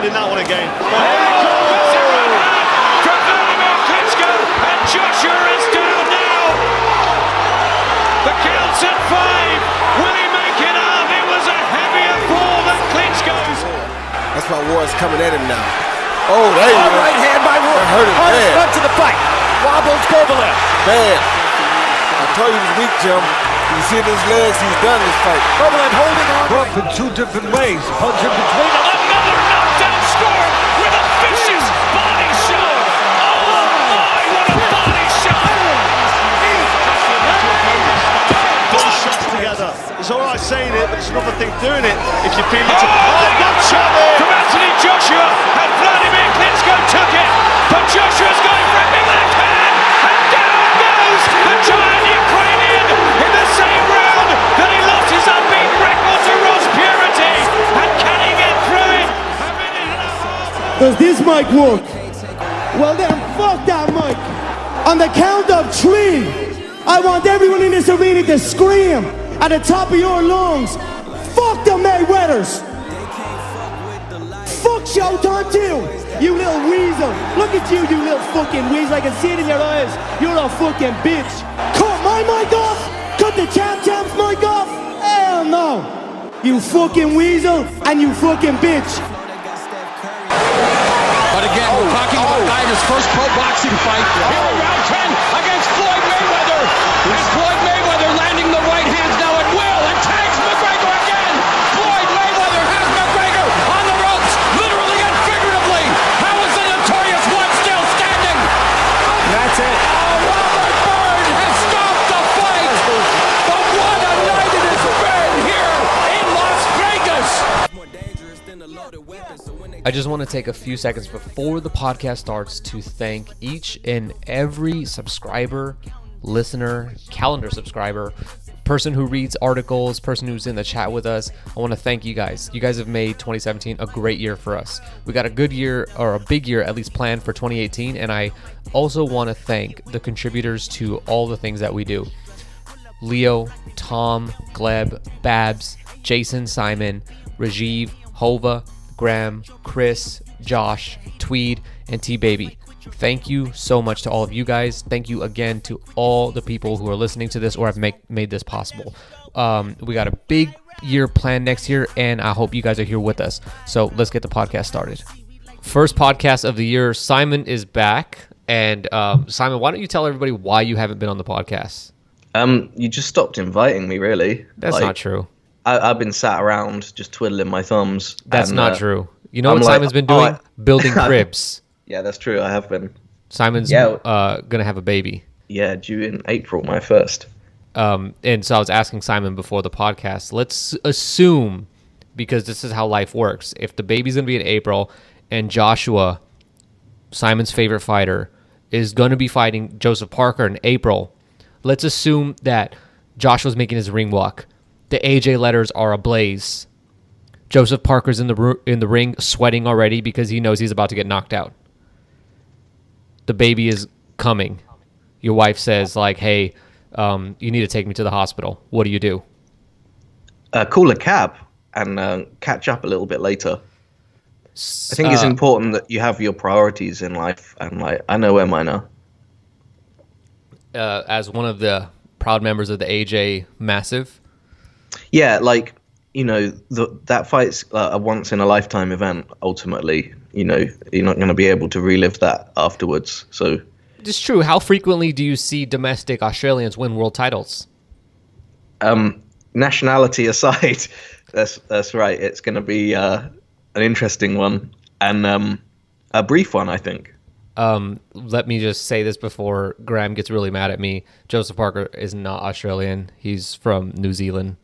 finding that one again. From Joshua-Klitschko, and Joshua is down now. The count's at 5. Will he make it up? It was a heavier fall than Klitschko's. That's why Ward's coming at him now. Oh, there you go. Right hand by Ward. Hurt him bad. Front to the fight. Wobbles Kovalev. Bad. I told you he was weak, Jim. You see his legs, he's done this fight. Kovalev holding on. Up in two different ways. Punch in between them. Another knockdown score with a vicious body shot. Oh my, what a body shot. Together. It's all right saying it, but it's another thing doing it. If you feel it. Good shot from Anthony Joshua, and Vladimir Klitschko took it, but Joshua's going for a big left hand, and down goes the giant Ukrainian in the same round that he lost his unbeaten record to Ross Purity. And can he get through it? A minute and a half. Does this mic work? Well then, fuck that mic. On the count of 3, I want everyone in this arena to scream at the top of your lungs. Fuck the Mayweathers. Fuck Showtime too. You little weasel. Look at you, you little fucking weasel. I can see it in your eyes. You're a fucking bitch. Cut my mic off. Cut the Champ's mic off. Hell no. You fucking weasel and you fucking bitch. But again, we're talking about Ivor's first pro boxing fight. Here in round 10 against Floyd Mayweather. And Floyd Mayweather landing the right hands now at will and tags McGregor again. Floyd Mayweather has McGregor on the ropes, literally and figuratively. How is the notorious one still standing? That's it. Oh, Robert Byrne has stopped the fight. But what a night it has been here in Las Vegas. I just want to take a few seconds before the podcast starts to thank each and every subscriber, listener, calendar subscriber, person who reads articles, person who's in the chat with us. I want to thank you guys. You guys have made 2017 a great year for us. We got a good year, or a big year at least, planned for 2018, and I also want to thank the contributors to all the things that we do. Leo, Tom, Gleb, Babs, Jason, Simon, Rajiv, Hova, Graham, Chris, Josh, Tweed, and T-Baby. Thank you so much to all of you guys. Thank you again to all the people who are listening to this or have made this possible. We got a big year planned next year, and I hope you guys are here with us. So let's get the podcast started. First podcast of the year. Simon is back. And Simon, why don't you tell everybody why you haven't been on the podcast? You just stopped inviting me, really. That's not true. I've been sat around just twiddling my thumbs. That's not true. You know what Simon's been doing? Building cribs. Yeah, that's true. I have been. Simon's gonna have a baby. Yeah, due in April, my first. And so I was asking Simon before the podcast, let's assume, because this is how life works, if the baby's gonna be in April and Joshua, Simon's favorite fighter, is gonna be fighting Joseph Parker in April, let's assume that Joshua's making his ring walk. The AJ letters are ablaze. Joseph Parker's in the ring sweating already because he knows he's about to get knocked out. The baby is coming. Your wife says, like, hey, you need to take me to the hospital. What do you do? Call a cab and catch up a little bit later. I think it's important that you have your priorities in life, and I know where mine are. As one of the proud members of the AJ Massive. Yeah, that fight's a once-in-a-lifetime event, ultimately. You're not going to be able to relive that afterwards. So it's true. How frequently do you see domestic Australians win world titles? Nationality aside, that's right. It's going to be an interesting one and a brief one, I think. Let me just say this before Graham gets really mad at me. Joseph Parker is not Australian. He's from New Zealand.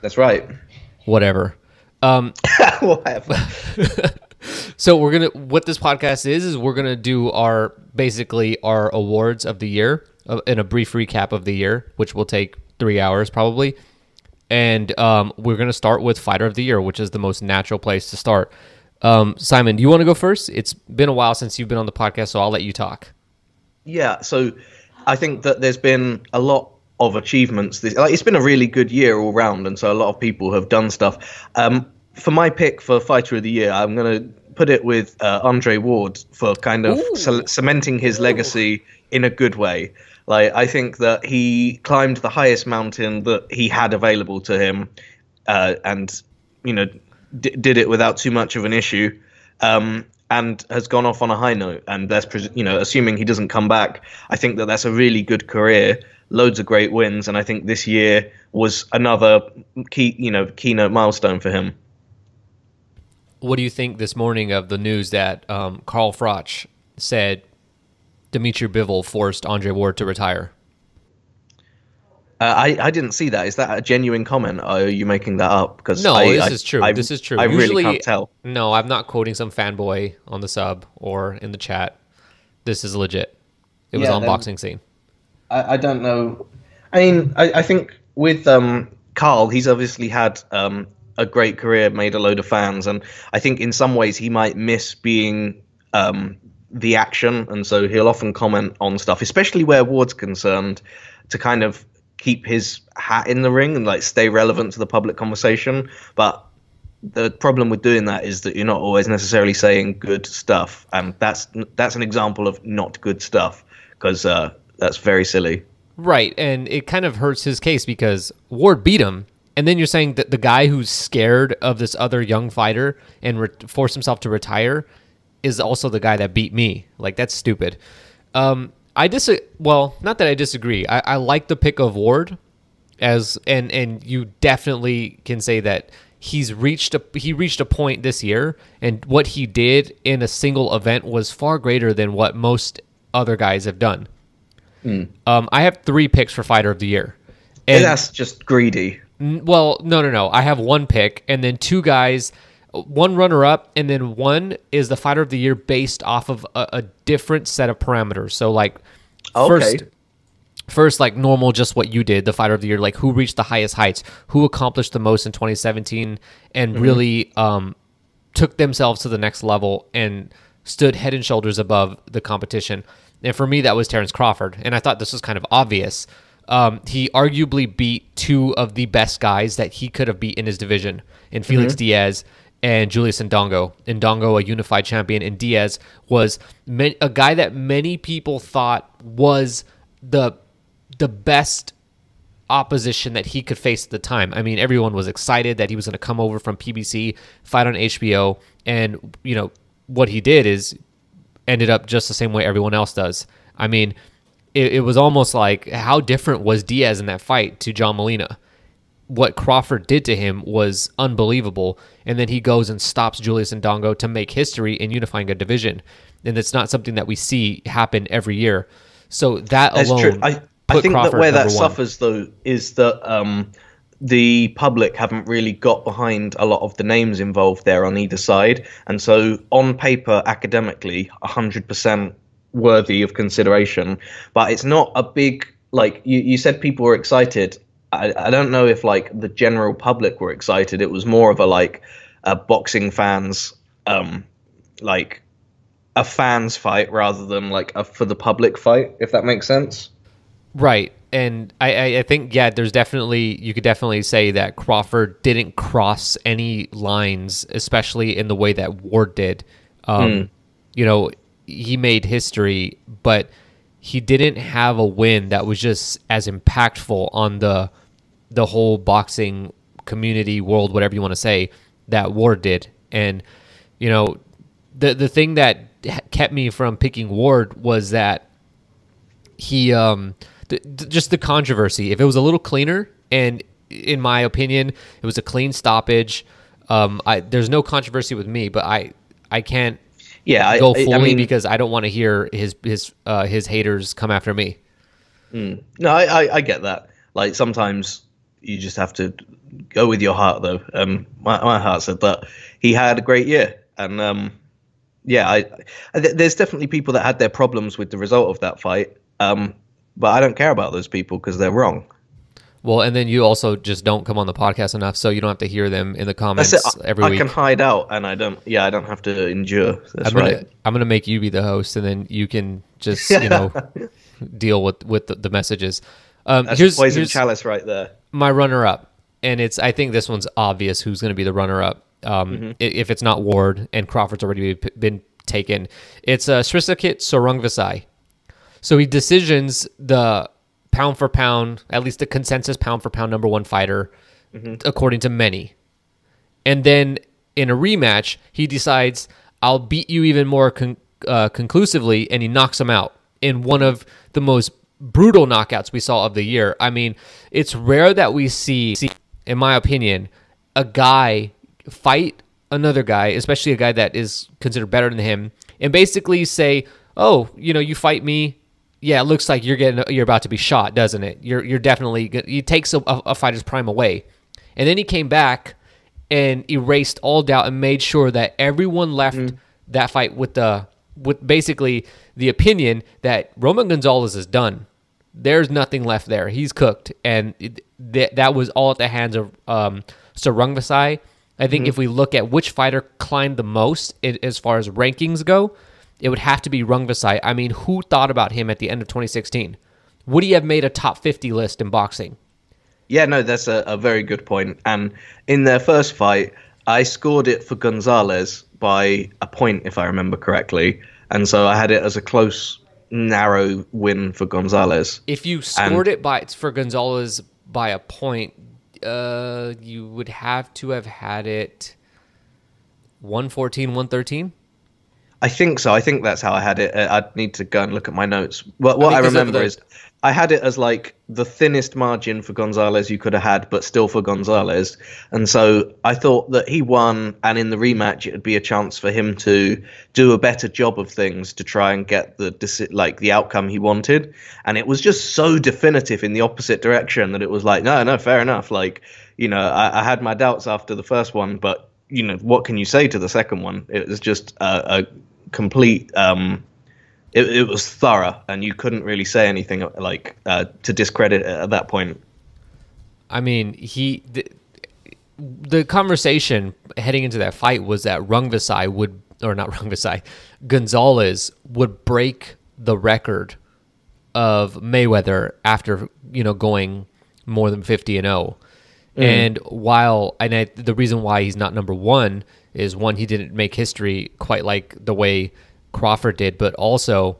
That's right. Whatever. Whatever. So what this podcast is we're gonna do our awards of the year in a brief recap of the year, which will take 3 hours probably. And we're gonna start with Fighter of the Year, which is the most natural place to start. Simon, do you want to go first? It's been a while since you've been on the podcast, so I'll let you talk. Yeah, so I think that there's been a lot of achievements. It's been a really good year all round, and so a lot of people have done stuff. For my pick for Fighter of the Year, I'm going to put it with Andre Ward for kind of cementing his legacy in a good way. Like, I think that he climbed the highest mountain that he had available to him, and did it without too much of an issue, and has gone off on a high note. And that's assuming he doesn't come back, I think that that's a really good career, loads of great wins, and I think this year was another keynote milestone for him. What do you think this morning of the news that Carl Froch said Dimitri Bivol forced Andre Ward to retire? I didn't see that. Is that a genuine comment? Or are you making that up? Because no, this is true. This is true. I really can't tell. No, I'm not quoting some fanboy on the sub or in the chat. This is legit. It was on Boxing Scene. I don't know. I mean, I think with Carl, he's obviously had a great career, made a load of fans, and I think in some ways he might miss being the action, and so he'll often comment on stuff, especially where Ward's concerned, to kind of keep his hat in the ring and like stay relevant to the public conversation. But the problem with doing that is that you're not always necessarily saying good stuff, and that's an example of not good stuff, because that's very silly. Right, and it kind of hurts his case because Ward beat him, and then you're saying that the guy who's scared of this other young fighter and forced himself to retire is also the guy that beat me. Like, that's stupid. Well, not that I disagree. I like the pick of Ward, and you definitely can say that he reached a point this year, and what he did in a single event was far greater than what most other guys have done. I have 3 picks for Fighter of the Year. And that's just greedy. Well, no. I have 1 pick, and then 2 guys, 1 runner-up, and then 1 is the Fighter of the Year based off of a different set of parameters. So, like, first, like, normal, just what you did, the Fighter of the Year, like, who reached the highest heights, who accomplished the most in 2017, and really took themselves to the next level and stood head and shoulders above the competition. And for me, that was Terrence Crawford, and I thought this was kind of obvious. He arguably beat 2 of the best guys that he could have beat in his division, in Felix Diaz and Julius Ndongo. Ndongo, a unified champion, and Diaz was a guy that many people thought was the best opposition that he could face at the time. I mean, everyone was excited that he was going to come over from PBC, fight on HBO, and what he did is ended up just the same way everyone else does. I mean, it was almost like, how different was Diaz in that fight to John Molina? What Crawford did to him was unbelievable, and then he goes and stops Julius Ndongo to make history in unifying a division, and it's not something that we see happen every year. So that That's alone, true. I think Crawford that where that #1. suffers, though, is that the public haven't really got behind a lot of the names involved there on either side, and so on paper, academically, 100% worthy of consideration, but it's not a big, like you said, people were excited. I don't know if like the general public were excited. It was more of a boxing fans, like a fans fight rather than like a for the public fight, if that makes sense. Right. And I think, yeah, you could definitely say that Crawford didn't cross any lines, especially in the way that Ward did. He made history, but he didn't have a win that was just as impactful on the whole boxing community, world, whatever you want to say, that Ward did. And, the thing that kept me from picking Ward was that he, just the controversy. If it was a little cleaner, and in my opinion, it was a clean stoppage, there's no controversy with me, but I can't go fully because I don't want to hear his haters come after me. No, I get that. Like, sometimes you just have to go with your heart, though. My heart said that he had a great year, and there's definitely people that had their problems with the result of that fight. But I don't care about those people because they're wrong. Well, and then you also just don't come on the podcast enough, so you don't have to hear them in the comments every week. I can hide out, and I don't have to endure. That's right. I'm gonna make you be the host, and then you can just deal with the messages. That's poison chalice right there. My runner-up, and I think this one's obvious who's going to be the runner-up. if it's not Ward and Crawford's already been taken. It's Srisakit Sorungvisai. So he decisions the pound for pound, at least the consensus pound for pound number one fighter, according to many. And then in a rematch, he decides, I'll beat you even more conclusively, and he knocks him out in one of the most brutal knockouts we saw of the year. I mean, it's rare that we see, in my opinion, a guy fight another guy, especially a guy that is considered better than him, and basically say, "Oh, you fight me. Yeah, it looks like you're about to be shot, doesn't it? You're definitely." He takes a fighter's prime away, and then he came back and erased all doubt and made sure that everyone left that fight with basically the opinion that Roman Gonzalez is done. There's nothing left there. He's cooked. And that was all at the hands of Sorungvisai. I think if we look at which fighter climbed the most as far as rankings go, it would have to be Rungvisai. I mean, who thought about him at the end of 2016? Would he have made a top 50 list in boxing? Yeah, no, that's a very good point. And in their first fight, I scored it for Gonzalez by a point, if I remember correctly. And so I had it as a close, narrow win for Gonzalez. If you scored it for Gonzalez by a point, you would have to have had it 114, 113? I think so. I think that's how I had it. I'd need to go and look at my notes. What I remember is I had it as like the thinnest margin for Gonzalez you could have had, but still for Gonzalez. And so I thought that he won, and in the rematch, it would be a chance for him to do a better job of things to try and get the outcome he wanted. And it was just so definitive in the opposite direction that it was like, no, fair enough. Like, I had my doubts after the first one, but what can you say to the second one? It was just a complete. It was thorough, and you couldn't really say anything to discredit it at that point. I mean, the conversation heading into that fight was that Gonzalez would break the record of Mayweather after going more than 50-0. And the reason why he's not number one is, one, he didn't make history quite like the way Crawford did, but also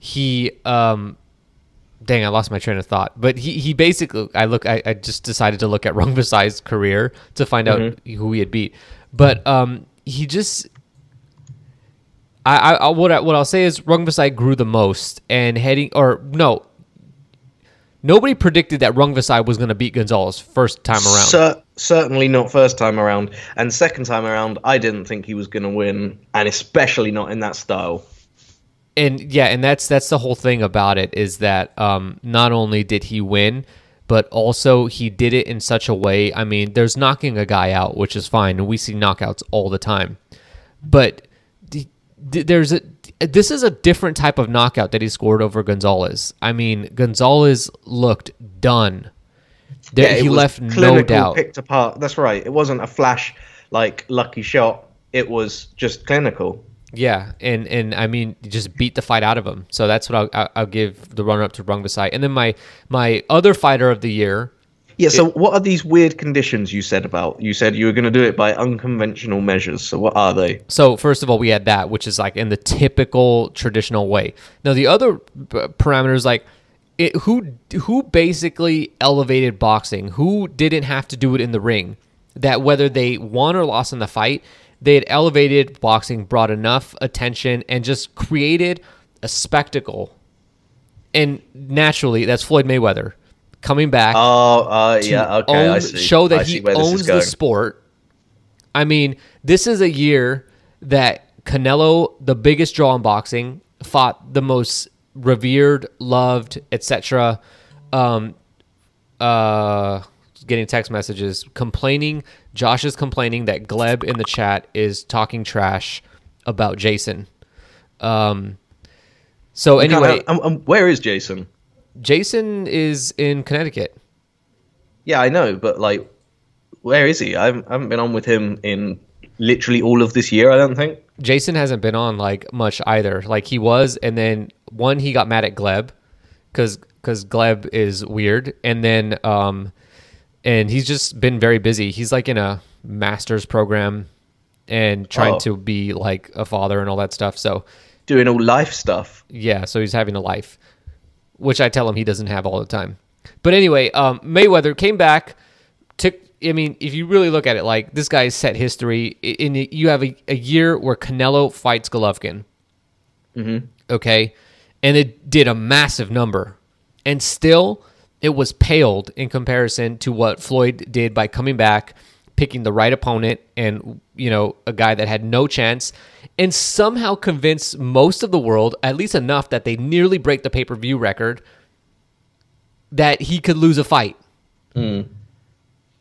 he dang, I lost my train of thought. But he basically, I just decided to look at Rungvisai's career to find out who he had beat. But he just, what I'll say is Rungvisai grew the most, and nobody predicted that Rungvisai was going to beat Gonzalez first time around. Certainly not first time around. And second time around, I didn't think he was going to win, and especially not in that style. And yeah, and that's the whole thing about it, is that not only did he win, but also he did it in such a way. I mean, there's knocking a guy out, which is fine, and we see knockouts all the time. But this is a different type of knockout that he scored over Gonzalez. I mean, Gonzalez looked done. He left no doubt. Picked apart. That's right. It wasn't a flash, lucky shot. It was just clinical. Yeah, and I mean, just beat the fight out of him. So that's what I'll give the runner-up to Rungvisai. And then my other fighter of the year. Yeah, so what are these weird conditions you said about? You said you were going to do it by unconventional measures. So what are they? So first of all, we had that, which is like in the typical traditional way. Now the other parameters, who basically elevated boxing, who didn't have to do it in the ring, that whether they won or lost in the fight, they had elevated boxing, brought enough attention, and just created a spectacle. And naturally, that's Floyd Mayweather coming back. I see. Show that he owns the sport. I mean, this is a year that Canelo, the biggest draw in boxing, fought the most revered, loved, etc. Getting text messages complaining. Josh is complaining that Gleb in the chat is talking trash about Jason. So anyway, where is Jason? Jason is in Connecticut. Yeah, I know, but where is he? I haven't been on with him in literally all of this year, I don't think. Jason hasn't been on much either. He was, and then he got mad at Gleb because Gleb is weird, and then and he's just been very busy. He's like in a master's program and trying to be like a father and all that stuff. So doing all life stuff. Yeah, so he's having a life, which I tell him he doesn't have all the time. But anyway, Mayweather came back. I mean, if you really look at it, like, this guy's set history. You have a year where Canelo fights Golovkin. Mm-hmm. Okay? And it did a massive number. And still, it was paled in comparison to what Floyd did by coming back, picking the right opponent, and, a guy that had no chance, and somehow convince most of the world, at least enough that they nearly break the pay-per-view record, that he could lose a fight.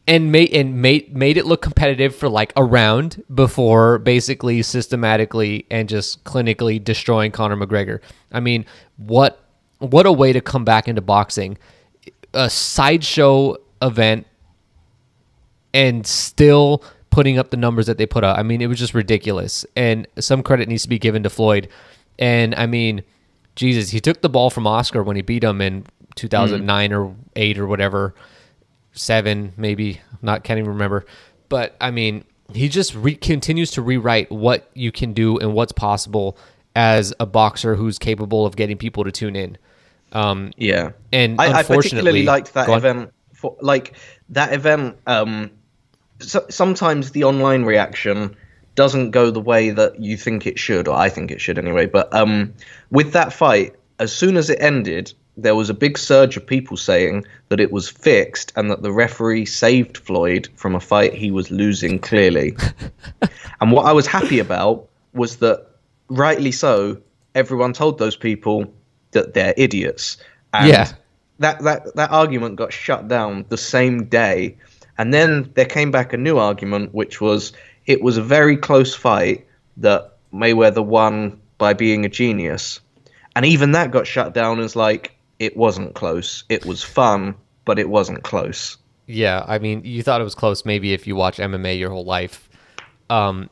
And made it look competitive for like a round before basically systematically and just clinically destroying Conor McGregor. I mean, what a way to come back into boxing. A sideshow event and still putting up the numbers that they put up. I mean, it was just ridiculous. And some credit needs to be given to Floyd. And I mean, Jesus, he took the ball from Oscar when he beat him in 2009 or 8 or whatever. 7 maybe, can't even remember. But I mean, he just continues to rewrite what you can do and what's possible as a boxer who's capable of getting people to tune in. Yeah, and I unfortunately, particularly liked that event. That event. Sometimes the online reaction doesn't go the way that you think it should, or I think it should anyway. But with that fight, as soon as it ended, there was a big surge of people saying that it was fixed and that the referee saved Floyd from a fight he was losing clearly. And what I was happy about was that, rightly so, everyone told those people that they're idiots. And that argument got shut down the same day. And then there came back a new argument, which was it was a very close fight that Mayweather won by being a genius. And even that got shut down as like, it wasn't close. It was fun, but it wasn't close. Yeah, I mean, you thought it was close maybe if you watch MMA your whole life. And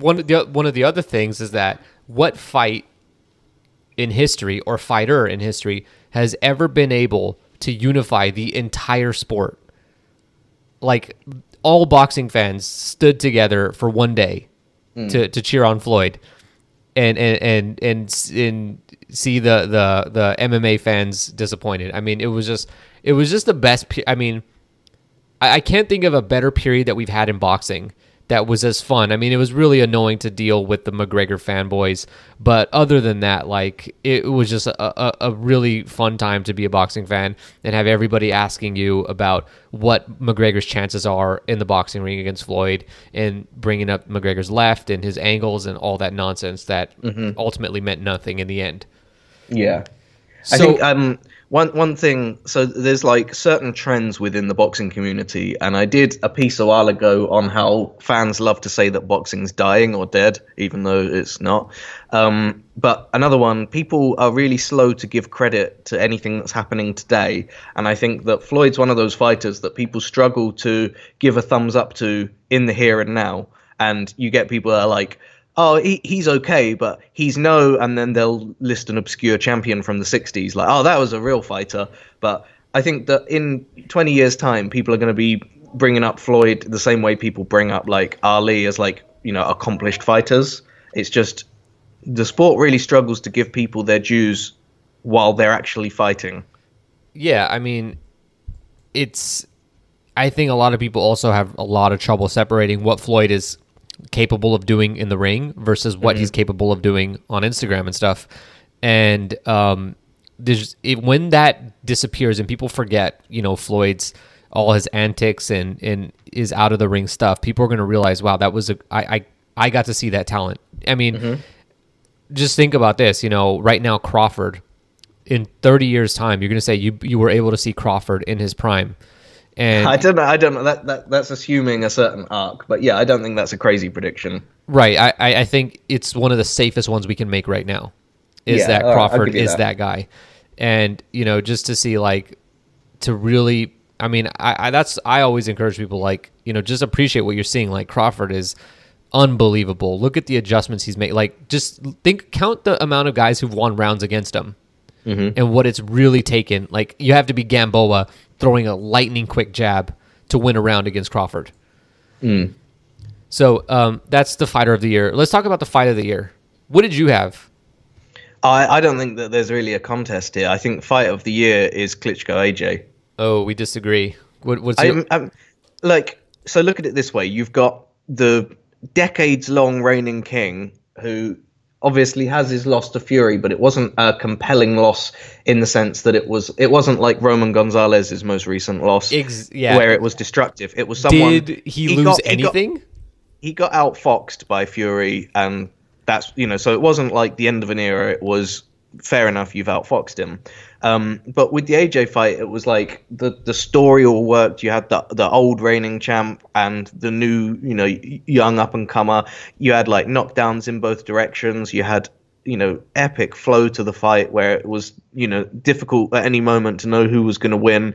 one of the other things is that what fight in history or fighter in history has ever been able to unify the entire sport? Like, all boxing fans stood together for one day to cheer on Floyd, and see the MMA fans disappointed. I mean, it was just the best. I mean, I can't think of a better period that we've had in boxing that was as fun. I mean, it was really annoying to deal with the McGregor fanboys, but other than that, like, it was just a really fun time to be a boxing fan and have everybody asking you about what McGregor's chances are in the boxing ring against Floyd, and bringing up McGregor's left and his angles and all that nonsense that ultimately meant nothing in the end. Yeah. So, I think one thing, so there's like certain trends within the boxing community, and I did a piece a while ago on how fans love to say that boxing's dying or dead, even though it's not. But another one, people are really slow to give credit to anything that's happening today, and I think that Floyd's one of those fighters that people struggle to give a thumbs up to in the here and now, and you get people that are like, oh, he's okay, but he's no, and then they'll list an obscure champion from the 60s, like, oh, that was a real fighter. But I think that in 20 years' time, people are going to be bringing up Floyd the same way people bring up, like, Ali as, like, accomplished fighters. It's just the sport really struggles to give people their dues while they're actually fighting. Yeah, I mean, I think a lot of people also have a lot of trouble separating what Floyd is capable of doing in the ring versus what he's capable of doing on Instagram and stuff. And when that disappears and people forget, Floyd's all his antics and his out of the ring stuff, people are going to realize, wow, that was I got to see that talent. I mean, just think about this, right now, Crawford, in 30 years time, you're going to say you were able to see Crawford in his prime. And I don't know. That's assuming a certain arc, but yeah, I don't think that's a crazy prediction. Right. I think it's one of the safest ones we can make right now. That Crawford is that guy, and just to see, like, to really. I mean, I always encourage people, like, just appreciate what you're seeing. Like, Crawford is unbelievable. Look at the adjustments he's made. Like, just count the amount of guys who've won rounds against him, and what it's really taken. Like, you have to be Gamboa throwing a lightning quick jab to win a round against Crawford. So that's the fighter of the year. Let's talk about the fight of the year. What did you have? I don't think that there's really a contest here. I think fight of the year is Klitschko AJ. Oh, we disagree. What's so look at it this way. You've got the decades-long reigning king who obviously has his loss to Fury, but it wasn't a compelling loss in the sense that it wasn't like Roman Gonzalez's most recent loss, where it was destructive. It was someone. Did he lose anything? He got outfoxed by Fury, and that's, so it wasn't like the end of an era. It was fair enough, you've outfoxed him. But with the AJ fight, it was like the story all worked. You had the old reigning champ and the new, young up and comer. You had like knockdowns in both directions. You had, epic flow to the fight where it was, difficult at any moment to know who was going to win.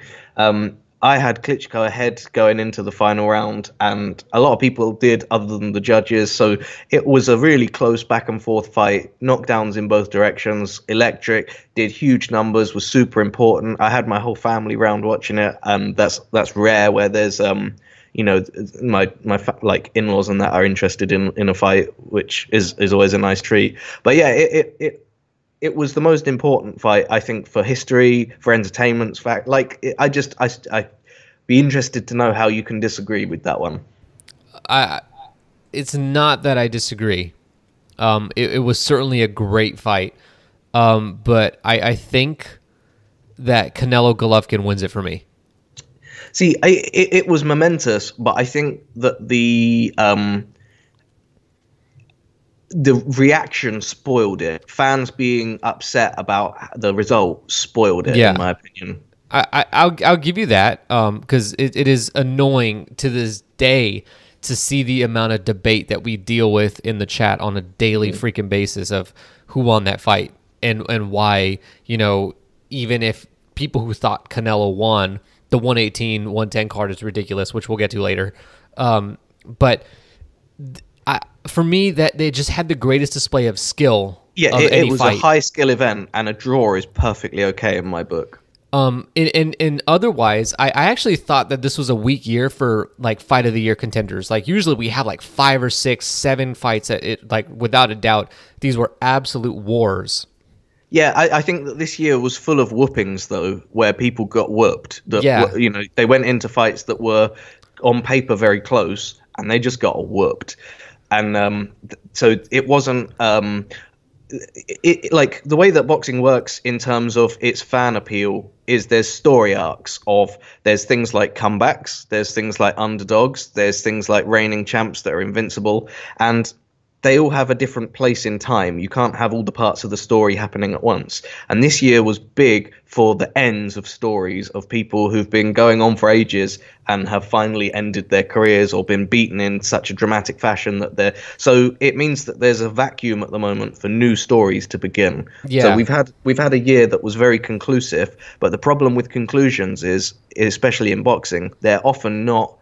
I had Klitschko ahead going into the final round, and a lot of people did other than the judges. So it was a really close back and forth fight, knockdowns in both directions, electric, did huge numbers, was super important. I had my whole family round watching it, and that's rare where there's my in-laws and that are interested in a fight, which is always a nice treat. But yeah, it was the most important fight, I think, for history, for entertainment's fact. I'd be interested to know how you can disagree with that one. It's not that I disagree. It was certainly a great fight. But I think that Canelo Golovkin wins it for me. See, it was momentous, but I think that the reaction spoiled it. Fans being upset about the result spoiled it, in my opinion. I'll give you that, because it is annoying to this day to see the amount of debate that we deal with in the chat on a daily freaking basis of who won that fight and why, even if people who thought Canelo won, the 118, 110 card is ridiculous, which we'll get to later. But for me, that they just had the greatest display of skill. Yeah, it was a high skill event, and a draw is perfectly okay in my book. And otherwise, I actually thought that this was a weak year for like fight of the year contenders. Like usually we have like 5 or 6, 7 fights that without a doubt, these were absolute wars. Yeah, I think that this year was full of whoopings though, where people got whooped. They went into fights that were on paper very close, and they just got whooped. And so it wasn't like the way that boxing works in terms of its fan appeal is there's story arcs there's things like comebacks, there's things like underdogs, there's things like reigning champs that are invincible, and they all have a different place in time. You can't have all the parts of the story happening at once. And this year was big for the ends of stories of people who've been going on for ages and have finally ended their careers or been beaten in such a dramatic fashion that so it means that there's a vacuum at the moment for new stories to begin. Yeah. So we've had a year that was very conclusive, but the problem with conclusions is, especially in boxing, they're often not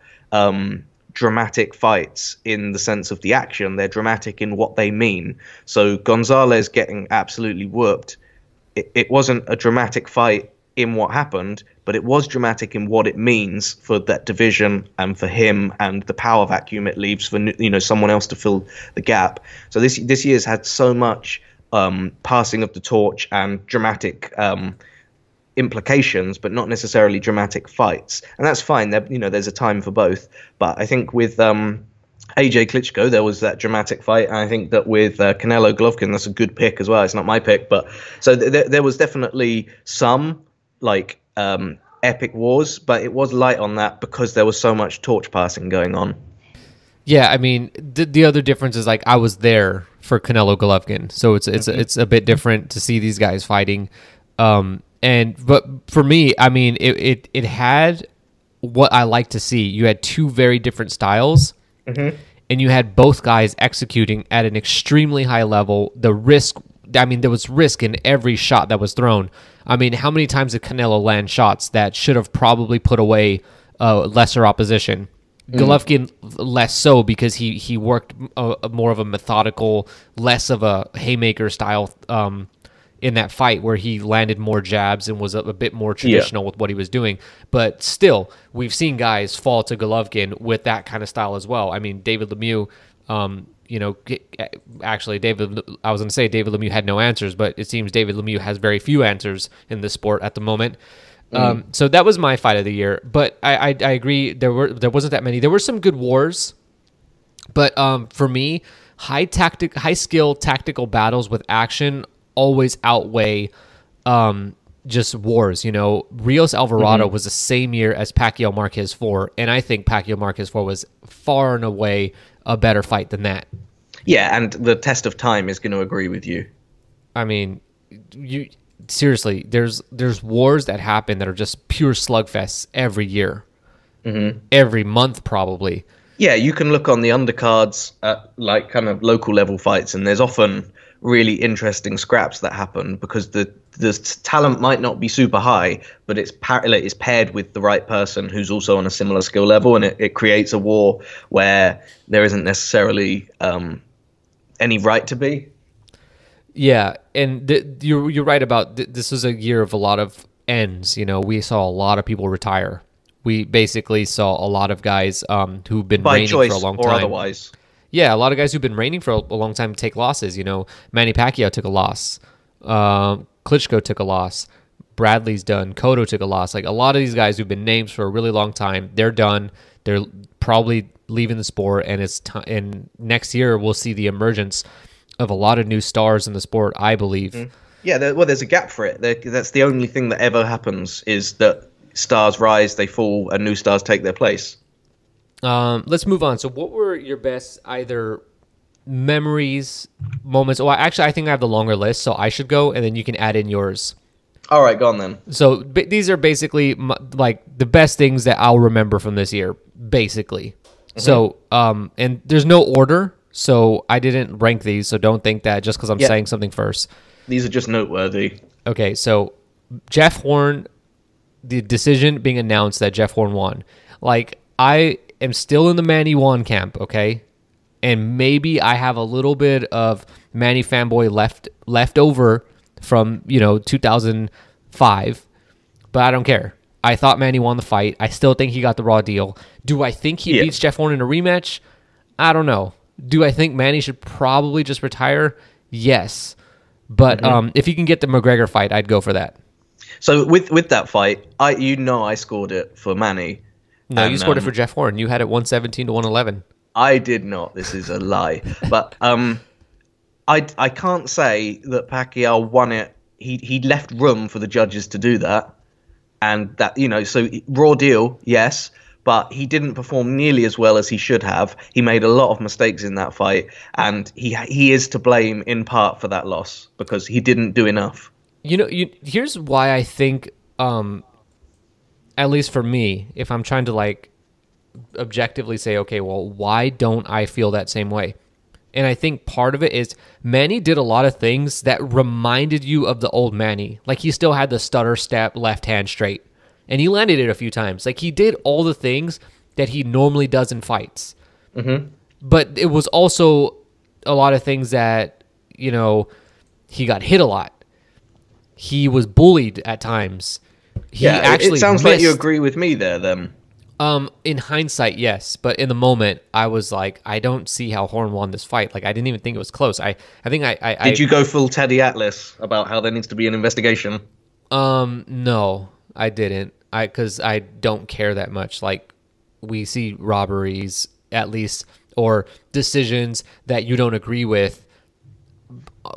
dramatic fights in the sense of the action. They're dramatic in what they mean. So Gonzalez getting absolutely whooped, it wasn't a dramatic fight in what happened, but it was dramatic in what it means for that division and for him and the power vacuum it leaves for someone else to fill the gap. So this year's had so much passing of the torch and dramatic implications, but not necessarily dramatic fights, and that's fine. There's a time for both. But I think with AJ Klitschko, there was that dramatic fight, and I think that with Canelo Golovkin, that's a good pick as well. It's not my pick, but so there was definitely some epic wars, but it was light on that because there was so much torch passing going on. Yeah, I mean, the other difference is I was there for Canelo Golovkin, so it's a bit different to see these guys fighting. But for me, I mean, it had what I like to see. You had 2 very different styles, and you had both guys executing at an extremely high level. The risk, I mean, there was risk in every shot that was thrown. I mean, how many times did Canelo land shots that should have probably put away lesser opposition? Golovkin less so, because he worked more of a methodical, less of a haymaker style in that fight where he landed more jabs and was a bit more traditional with what he was doing. But still, we've seen guys fall to Golovkin with that kind of style as well. I mean, David Lemieux, actually, I was going to say David Lemieux had no answers, but it seems David Lemieux has very few answers in this sport at the moment. So that was my fight of the year. But I agree, there wasn't that many. There were some good wars, but for me, high skill tactical battles with action always outweigh just wars. Rios Alvarado was the same year as Pacquiao Marquez 4, and I think Pacquiao Marquez 4 was far and away a better fight than that. Yeah, and the test of time is going to agree with you. I mean, seriously, there's wars that happen that are just pure slugfests every year, every month probably. Yeah, you can look on the undercards at like kind of local level fights, and there's often really interesting scraps that happen because the talent might not be super high, but it's paired with the right person who's also on a similar skill level, and it creates a war where there isn't necessarily any right to be. Yeah, and you're right about this was a year of a lot of ends. We saw a lot of people retire. We basically saw a lot of guys who've been by reigning choice for a long or time. Otherwise. Yeah, a lot of guys who've been reigning for a long time take losses. Manny Pacquiao took a loss. Klitschko took a loss. Bradley's done. Cotto took a loss. Like a lot of these guys who've been names for a really long time, they're done. They're probably leaving the sport, and and next year we'll see the emergence of a lot of new stars in the sport, I believe. Yeah, there's a gap for it. That's the only thing that ever happens is that stars rise, they fall, and new stars take their place. Let's move on. So what were your best either memories, moments? Well, actually, I think I have the longer list, so I should go, and then you can add in yours. All right, go on then. So these are basically like the best things that I'll remember from this year, basically. So, and there's no order, so I didn't rank these, so don't think that just because I'm saying something first. These are just noteworthy. Okay, so Jeff Horn, the decision being announced that Jeff Horn won. Like, I am still in the Manny won camp, okay? And maybe I have a little bit of Manny fanboy left over from, 2005, but I don't care. I thought Manny won the fight. I still think he got the raw deal. Do I think he beats Jeff Horn in a rematch? I don't know. Do I think Manny should probably just retire? Yes. But if he can get the McGregor fight, I'd go for that. So with that fight, I scored it for Manny. No, you scored it for Jeff Horn. You had it 117 to 111. I did not. This is a lie. But I can't say that Pacquiao won it. He left room for the judges to do that. And that, so raw deal, yes, but he didn't perform nearly as well as he should have. He made a lot of mistakes in that fight, and he is to blame in part for that loss because he didn't do enough. Here's why I think, at least for me, if I'm trying to objectively say, okay, well, why don't I feel that same way? And I think part of it is Manny did a lot of things that reminded you of the old Manny. Like he still had the stutter step left hand straight, and he landed it a few times. Like he did all the things that he normally does in fights. But it was also a lot of things that, he got hit a lot. He was bullied at times. It sounds like you agree with me there then. In hindsight, yes, but in the moment, I was like, I don't see how Horn won this fight. Like, I didn't even think it was close. I think I Did you go full Teddy Atlas about how there needs to be an investigation? No, I didn't. Because I don't care that much. Like, we see robberies, at least, or decisions that you don't agree with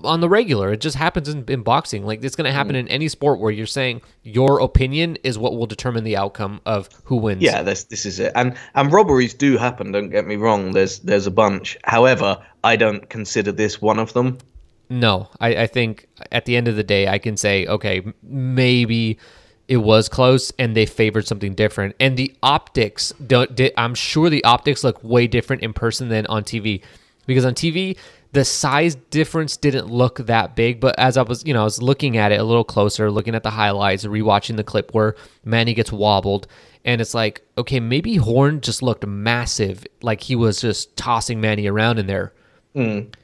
on the regular. It just happens in boxing. Like, it's going to happen in any sport where you're saying your opinion is what will determine the outcome of who wins. Yeah, this is it. And robberies do happen, don't get me wrong. There's a bunch. However, I don't consider this one of them. No, I think at the end of the day, I can say, okay, maybe it was close and they favored something different. And the optics, I'm sure the optics look way different in person than on TV. Because on TV, the size difference didn't look that big, but as I was, I was looking at it a little closer, looking at the highlights, rewatching the clip where Manny gets wobbled, and it's like, okay, maybe Horn just looked massive, like he was just tossing Manny around in there, and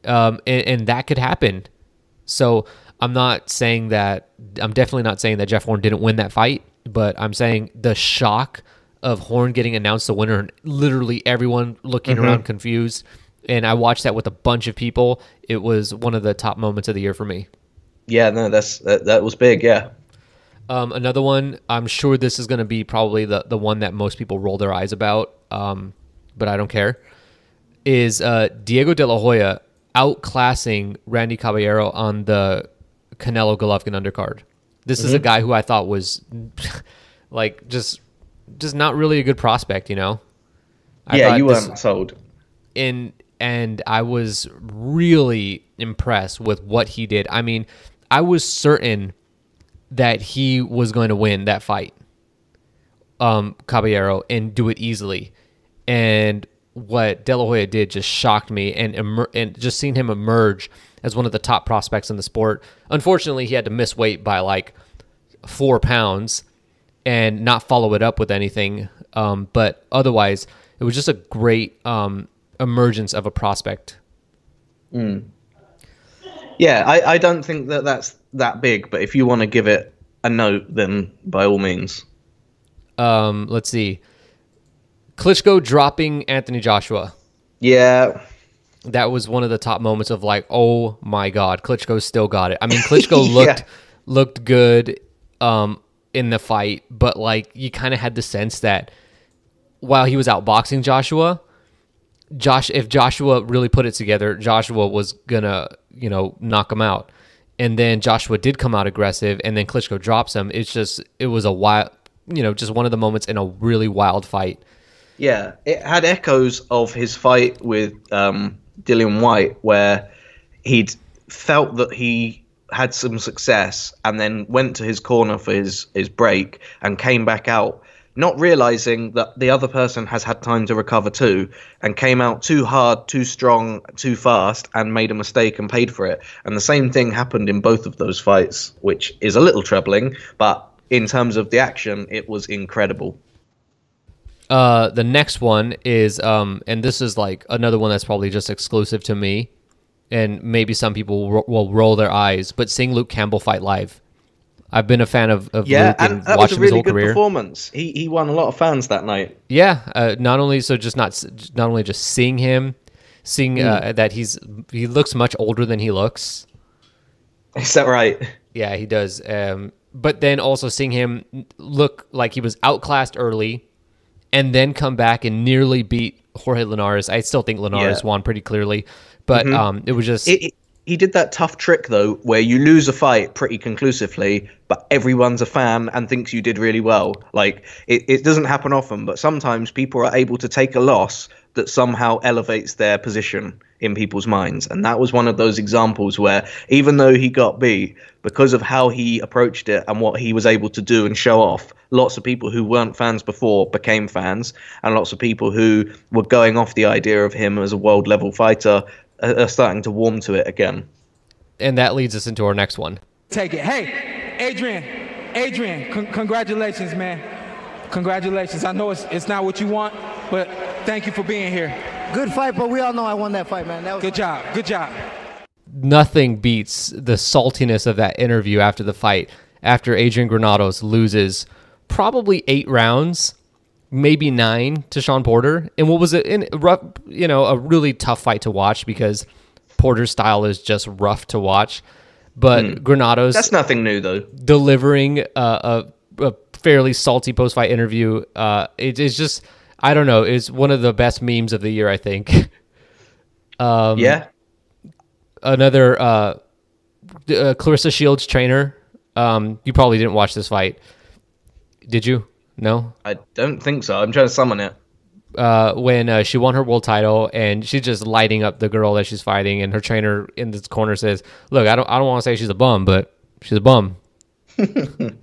that could happen. So I'm definitely not saying that Jeff Horn didn't win that fight, but I'm saying the shock of Horn getting announced the winner and literally everyone looking around confused. And I watched that with a bunch of people. It was one of the top moments of the year for me. Yeah, no, that was big, yeah. Another one, I'm sure this is going to be probably the one that most people roll their eyes about, but I don't care, is Diego De La Hoya outclassing Randy Caballero on the Canelo Golovkin undercard. This is a guy who I thought was like just not really a good prospect, you know? You weren't sold. And I was really impressed with what he did. I mean, I was certain that he was going to win that fight, Caballero, and do it easily. And what De La Hoya did just shocked me, and just seeing him emerge as one of the top prospects in the sport. Unfortunately, he had to miss weight by like 4 pounds and not follow it up with anything. But otherwise, it was just a great emergence of a prospect. Yeah, I don't think that's that big, but if you want to give it a note, then by all means. Let's see. Klitschko dropping Anthony Joshua. Yeah. That was one of the top moments of like, oh my God, Klitschko still got it. I mean, Klitschko looked good in the fight, but like you kind of had the sense that while he was outboxing Joshua, if Joshua really put it together, Joshua was gonna, knock him out. And then Joshua did come out aggressive, and then Klitschko drops him. It was a wild, just one of the moments in a really wild fight. Yeah, it had echoes of his fight with Dillian White, where he'd felt that he had some success and then went to his corner for his break and came back out, not realizing that the other person has had time to recover too, and came out too hard, too strong, too fast, and made a mistake and paid for it. And the same thing happened in both of those fights, which is a little troubling, but in terms of the action, it was incredible. The next one is, and this is like another one that's probably just exclusive to me, and maybe some people will roll their eyes, but seeing Luke Campbell fight live. I've been a fan of Luke and that watching was a really his whole good career. Performance. He won a lot of fans that night. Yeah, not only just seeing him, that he looks much older than he looks. Is that right? Yeah, he does. But then also seeing him look like he was outclassed early, and then come back and nearly beat Jorge Linares. I still think Linares won pretty clearly, but it was just... He did that tough trick, though, where you lose a fight pretty conclusively, but everyone's a fan and thinks you did really well. Like, it doesn't happen often, but sometimes people are able to take a loss that somehow elevates their position in people's minds. And that was one of those examples where, even though he got beat, because of how he approached it and what he was able to do and show off, lots of people who weren't fans before became fans, and lots of people who were going off the idea of him as a world-level fighter are starting to warm to it again. And that leads us into our next one. Take it. Hey, Adrian, congratulations, man. Congratulations. I know it's not what you want, but thank you for being here. Good fight, but we all know I won that fight, man. That was Good job. Nothing beats the saltiness of that interview after the fight, after Adrian Granados loses probably 8 rounds, maybe 9 to Sean Porter, and what was a really tough fight to watch because Porter's style is just rough to watch. But Granados, that's nothing new though, delivering a fairly salty post-fight interview. It's just, I don't know, it's one of the best memes of the year, I think. Another Clarissa Shields trainer. You probably didn't watch this fight, did you? No? I don't think so. I'm trying to summon it. When she won her world title and she's just lighting up the girl that she's fighting, and her trainer in this corner says, "Look, I don't want to say she's a bum, but she's a bum." And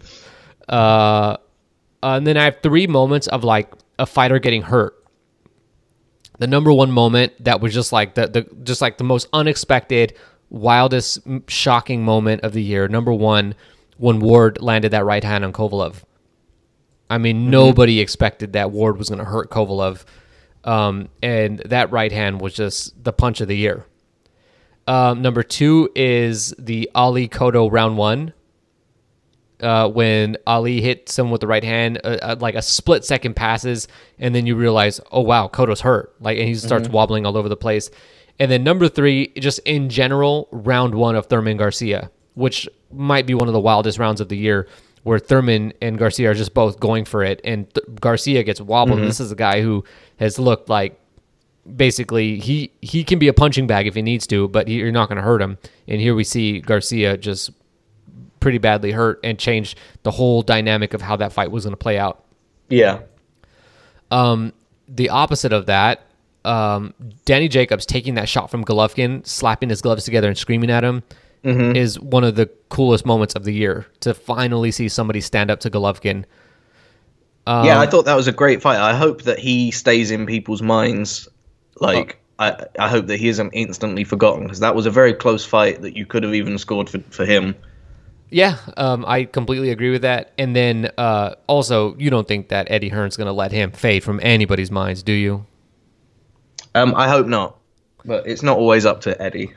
then I have 3 moments of like a fighter getting hurt. The number one moment that was just like the most unexpected, wildest, shocking moment of the year. Number one, when Ward landed that right hand on Kovalev. I mean, nobody expected that Ward was going to hurt Kovalev. And that right hand was just the punch of the year. Number 2 is the Ali Cotto round 1. When Ali hits him with the right hand, like a split second passes, and then you realize, oh wow, Cotto's hurt. Like, and he starts wobbling all over the place. And then number 3, just in general, round 1 of Thurman Garcia, which might be one of the wildest rounds of the year, where Thurman and Garcia are just both going for it, and Garcia gets wobbled. This is a guy who has looked like, basically, he can be a punching bag if he needs to, but you're not going to hurt him. And here we see Garcia just pretty badly hurt and change the whole dynamic of how that fight was going to play out. Yeah. The opposite of that, Danny Jacobs taking that shot from Golovkin, slapping his gloves together and screaming at him, is one of the coolest moments of the year, to finally see somebody stand up to Golovkin. Yeah, I thought that was a great fight. I hope that he stays in people's minds. Like, I hope that he isn't instantly forgotten, because that was a very close fight that you could have even scored for him. Yeah, I completely agree with that. And then also, you don't think that Eddie Hearn's going to let him fade from anybody's minds, do you? I hope not, but it's not always up to Eddie.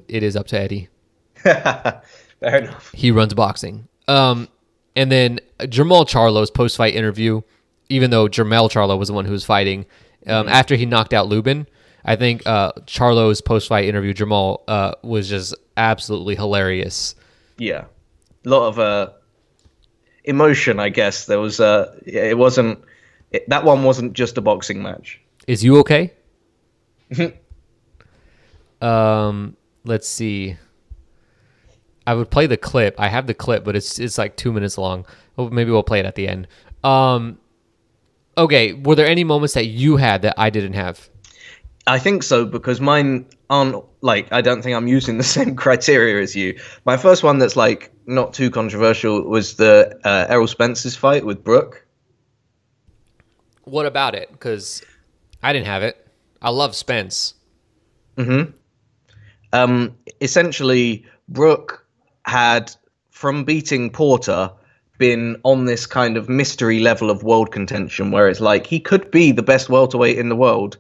It is up to Eddie. Fair enough. He runs boxing. And then Jermall Charlo's post-fight interview, even though Jermell Charlo was the one who was fighting, after he knocked out Lubin, I think Charlo's post-fight interview, Jermall, was just absolutely hilarious. Yeah. A lot of emotion, I guess. There was that one wasn't just a boxing match. Is you okay? Let's see. I would play the clip. I have the clip, but it's like 2 minutes long. Well, maybe we'll play it at the end. Okay, were there any moments that you had that I didn't have? I think so, because mine aren't, like, I don't think I'm using the same criteria as you. My first one that's, like, not too controversial was the Errol Spence's fight with Brooke. What about it? Because I didn't have it. I love Spence. Essentially, Brooke had, from beating Porter, been on this kind of mystery level of world contention where it's like he could be the best welterweight in the world,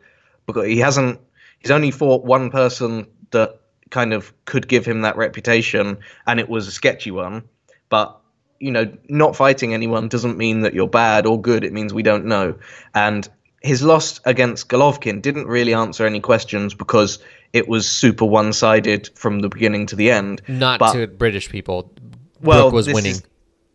because he's only fought one person that kind of could give him that reputation, and it was a sketchy one. But, you know, not fighting anyone doesn't mean that you're bad or good. It means we don't know. And his loss against Golovkin didn't really answer any questions, because it was super one-sided from the beginning to the end. Not to British people. Well, Brooke was winning.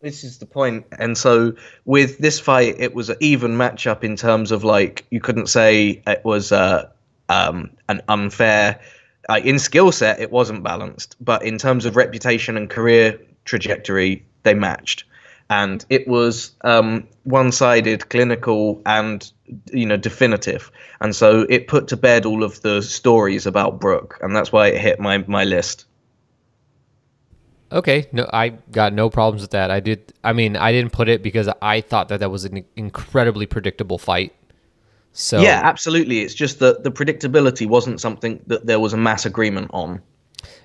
This is the point. And so with this fight, it was an even matchup in terms of, like, you couldn't say it was an unfair. In skill set, it wasn't balanced. But in terms of reputation and career trajectory, they matched. And it was one-sided, clinical, and, you know, definitive. And so it put to bed all of the stories about Brooke. And that's why it hit my list. Okay, no, I got no problems with that. I didn't put it because I thought that was an incredibly predictable fight. So yeah, absolutely. It's just that the predictability wasn't something that there was a mass agreement on.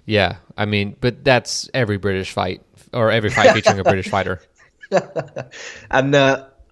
Yeah, I mean, but that's every British fight, or every fight featuring a British fighter. And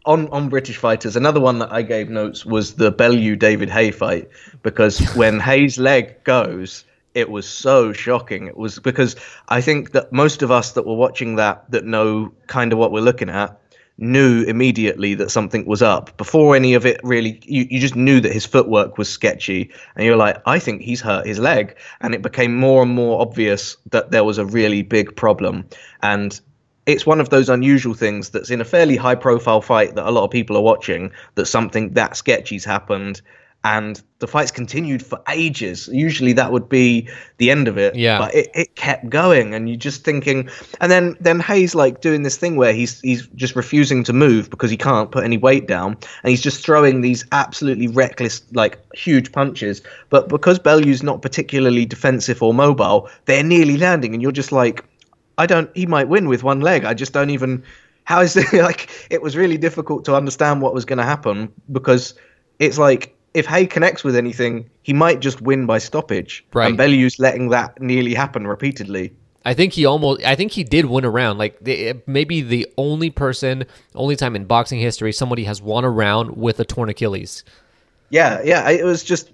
on British fighters, another one that I gave notes was the Bellew-David Haye fight, because when Haye's leg goes, it was so shocking. It was because I think that most of us that were watching that know kind of what we're looking at knew immediately that something was up. Before any of it really, you just knew that his footwork was sketchy. And you're like, I think he's hurt his leg. And it became more and more obvious that there was a really big problem. And it's one of those unusual things that's in a fairly high-profile fight that a lot of people are watching, that something that sketchy's happened. And the fights continued for ages. Usually that would be the end of it. Yeah. But it kept going, and you're just thinking. And then Hayes, like, doing this thing where he's just refusing to move because he can't put any weight down, and he's just throwing these absolutely reckless, like, huge punches. But because Bellew's not particularly defensive or mobile, they're nearly landing, and you're just like, he might win with one leg. I just don't even. How is it? Like, it was really difficult to understand what was going to happen, because it's like, if Haye connects with anything, he might just win by stoppage. Right. And Bellew's letting that nearly happen repeatedly. I think he did win a round. Like, maybe the only time in boxing history somebody has won a round with a torn Achilles. Yeah. It was just,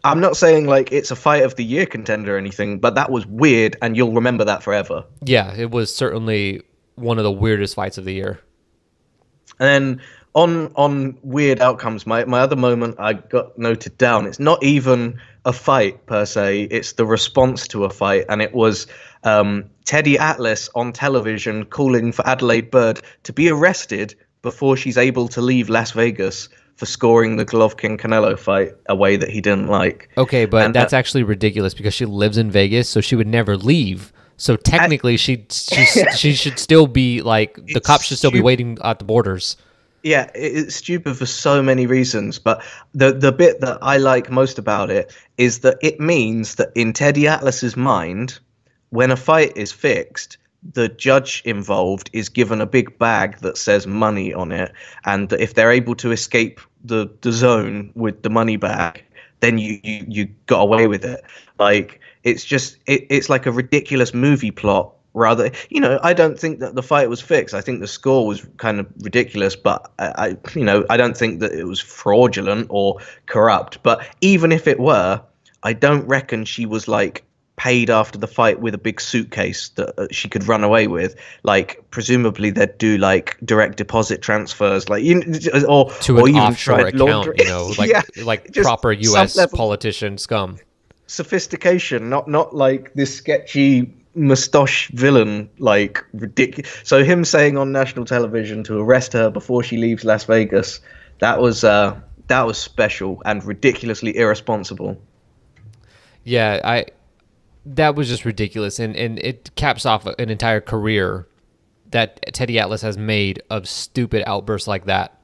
I'm not saying like it's a fight of the year contender or anything, but that was weird, and you'll remember that forever. Yeah, it was certainly one of the weirdest fights of the year. And then on weird outcomes, my other moment I got noted down. It's not even a fight per se; it's the response to a fight, and it was Teddy Atlas on television calling for Adelaide Bird to be arrested before she's able to leave Las Vegas for scoring the Golovkin-Canelo fight a way that he didn't like. Okay, but that's actually ridiculous because she lives in Vegas, so she would never leave. So technically, she should still be like the cops should still be waiting at the borders. Yeah, it's stupid for so many reasons, but the bit that I like most about it is that it means that in Teddy Atlas's mind, when a fight is fixed, the judge involved is given a big bag that says money on it, and that if they're able to escape the zone with the money bag, then you got away with it. Like it's like a ridiculous movie plot. Rather, I don't think that the fight was fixed. I think the score was kind of ridiculous, but I don't think that it was fraudulent or corrupt. But even if it were, I don't reckon she was like paid after the fight with a big suitcase that she could run away with. Like presumably they'd do like direct deposit transfers, like or an even offshore account, like yeah, like proper U.S. politician scum. Sophistication, not like this sketchy moustache villain, like ridiculous. So him saying on national television to arrest her before she leaves Las Vegas, that was special and ridiculously irresponsible. Yeah, that was just ridiculous, and it caps off an entire career that Teddy Atlas has made of stupid outbursts like that.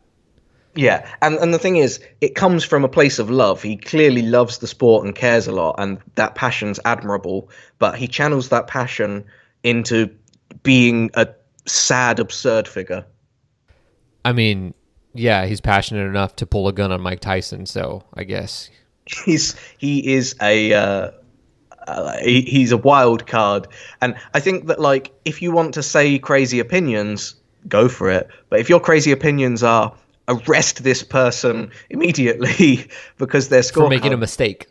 Yeah, and the thing is, it comes from a place of love. He clearly loves the sport and cares a lot, and that passion's admirable, but he channels that passion into being a sad, absurd figure. I mean, yeah, he's passionate enough to pull a gun on Mike Tyson, so I guess. He's a wild card, and I think that, like, if you want to say crazy opinions, go for it, but if your crazy opinions are arrest this person immediately because they're for making a mistake,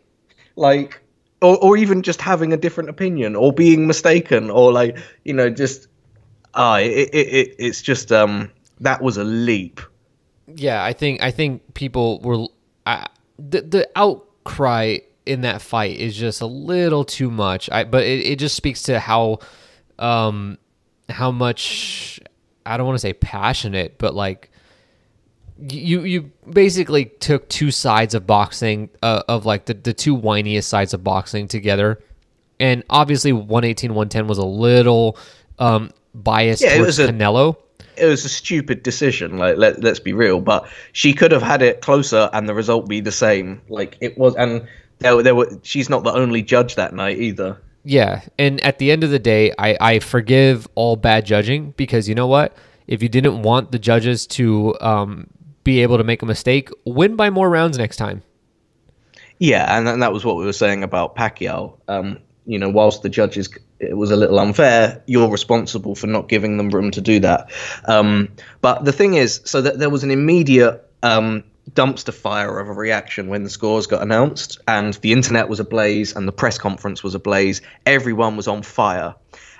like, or even just having a different opinion or being mistaken, or like, just it's just that was a leap. Yeah, I think people were the outcry in that fight is just a little too much. But it just speaks to how much, I don't want to say passionate, but like you basically took two sides of boxing, of like the two whiniest sides of boxing together, and obviously 118 110 was a little biased towards Canelo. It was a stupid decision, like let's be real, but she could have had it closer and the result be the same. Like it was, and there were. She's not the only judge that night either. Yeah, and at the end of the day, I forgive all bad judging, because you know what? If you didn't want the judges to be able to make a mistake, win by more rounds next time. Yeah, and that was what we were saying about Pacquiao. Whilst the judges, it was a little unfair, you're responsible for not giving them room to do that. But the thing is, so that there was an immediate dumpster fire of a reaction when the scores got announced, and the internet was ablaze and the press conference was ablaze. Everyone was on fire.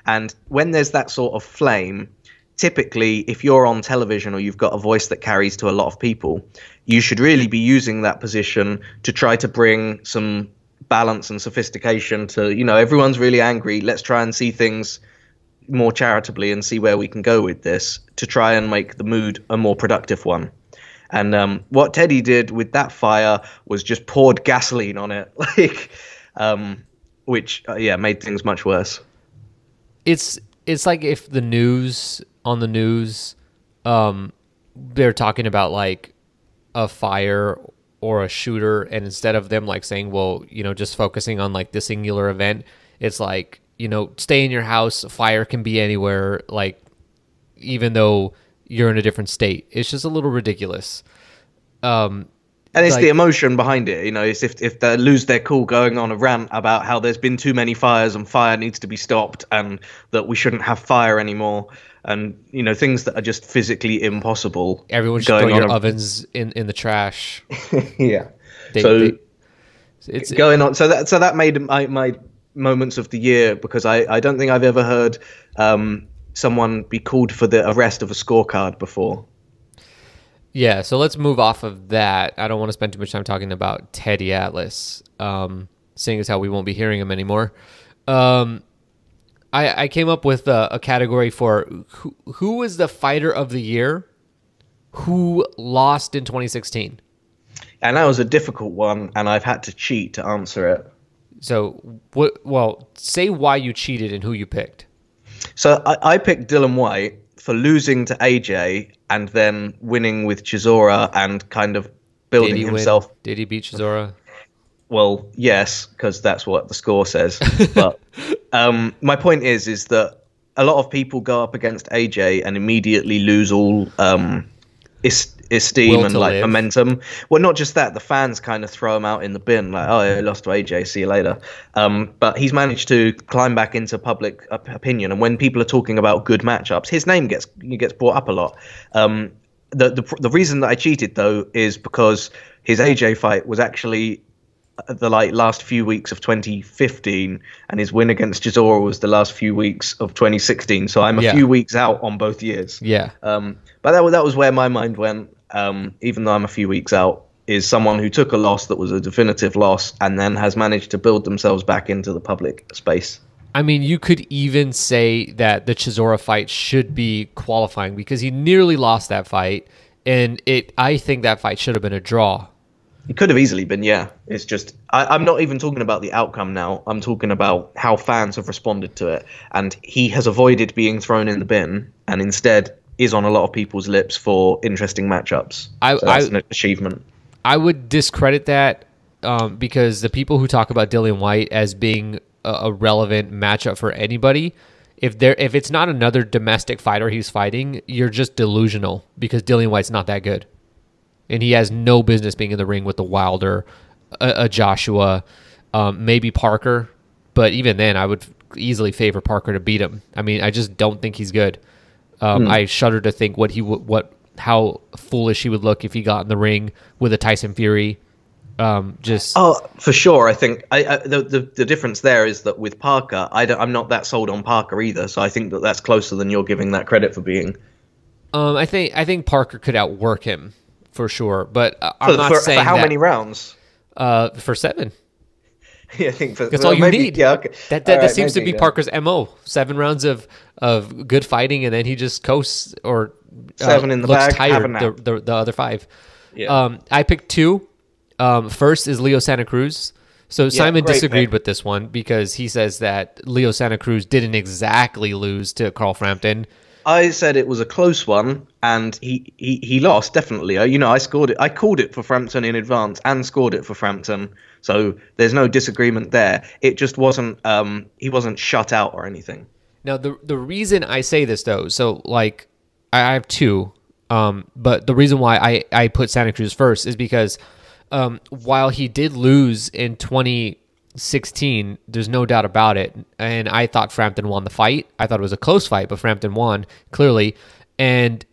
And when there's that sort of flame, typically, if you're on television or you've got a voice that carries to a lot of people, you should really be using that position to try to bring some balance and sophistication to, everyone's really angry. Let's try and see things more charitably and see where we can go with this to try and make the mood a more productive one. And what Teddy did with that fire was just poured gasoline on it, which made things much worse. It's like if the news, they're talking about like a fire or a shooter, and instead of them like saying, well, just focusing on like the singular event, it's like, stay in your house, fire can be anywhere, like even though you're in a different state. It's just a little ridiculous. And it's like the emotion behind it, it's if they lose their cool going on a rant about how there's been too many fires and fire needs to be stopped and that we shouldn't have fire anymore, and things that are just physically impossible. Everyone should throw your ovens in the trash. Yeah. It's going on. So that made my moments of the year, because I don't think I've ever heard someone be called for the arrest of a scorecard before. Yeah, so let's move off of that. I don't want to spend too much time talking about Teddy Atlas, seeing as how we won't be hearing him anymore. I came up with a category for who was the fighter of the year who lost in 2016. And that was a difficult one, and I've had to cheat to answer it. So, well, say why you cheated and who you picked. So I picked Dylan White for losing to AJ and then winning with Chisora and kind of building himself. Did he beat Chisora? Well, yes, because that's what the score says. But my point is that a lot of people go up against AJ and immediately lose all esteem and like momentum. Well, not just that, the fans kind of throw him out in the bin, like, oh, I lost to AJ, see you later. But he's managed to climb back into public opinion, and when people are talking about good matchups, his name gets brought up a lot. The reason that I cheated though is because his AJ fight was actually the last few weeks of 2015, and his win against Chisora was the last few weeks of 2016. So I'm a few weeks out on both years. Yeah. But that was where my mind went. Even though I'm a few weeks out, is someone who took a loss that was a definitive loss and then has managed to build themselves back into the public space. I mean, you could even say that the Chisora fight should be qualifying because he nearly lost that fight, and I think that fight should have been a draw. It could have easily been, yeah. It's just, I'm not even talking about the outcome now. I'm talking about how fans have responded to it. And he has avoided being thrown in the bin and instead is on a lot of people's lips for interesting matchups. So that's an achievement. I would discredit that because the people who talk about Dillian White as being a relevant matchup for anybody, if it's not another domestic fighter he's fighting, you're just delusional because Dillian White's not that good. And he has no business being in the ring with the Wilder, a Joshua, maybe Parker. But even then, I would easily favor Parker to beat him. I mean, I just don't think he's good. I shudder to think how foolish he would look if he got in the ring with a Tyson Fury. For sure. I think the difference there is that with Parker, I'm not that sold on Parker either. So I think that's closer than you're giving that credit for being. I think Parker could outwork him. For sure, but I'm not saying for how many rounds? For 7. Yeah, I think that's all you need. Yeah, okay. That seems to be Parker's MO. 7 rounds of good fighting, and then he just coasts or 7 in the looks bag, tired. The other 5. Yeah. I picked 2. First is Leo Santa Cruz. So Simon disagreed with this one because he says that Leo Santa Cruz didn't exactly lose to Carl Frampton. I said it was a close one, and he lost, definitely. I scored it. I called it for Frampton in advance and scored it for Frampton. So there's no disagreement there. It just wasn't, he wasn't shut out or anything. Now, the reason I say this, though, so, like, I have 2, but the reason why I put Santa Cruz first is because while he did lose in 2016, there's no doubt about it. And I thought Frampton won the fight. I thought it was a close fight, but Frampton won, clearly. And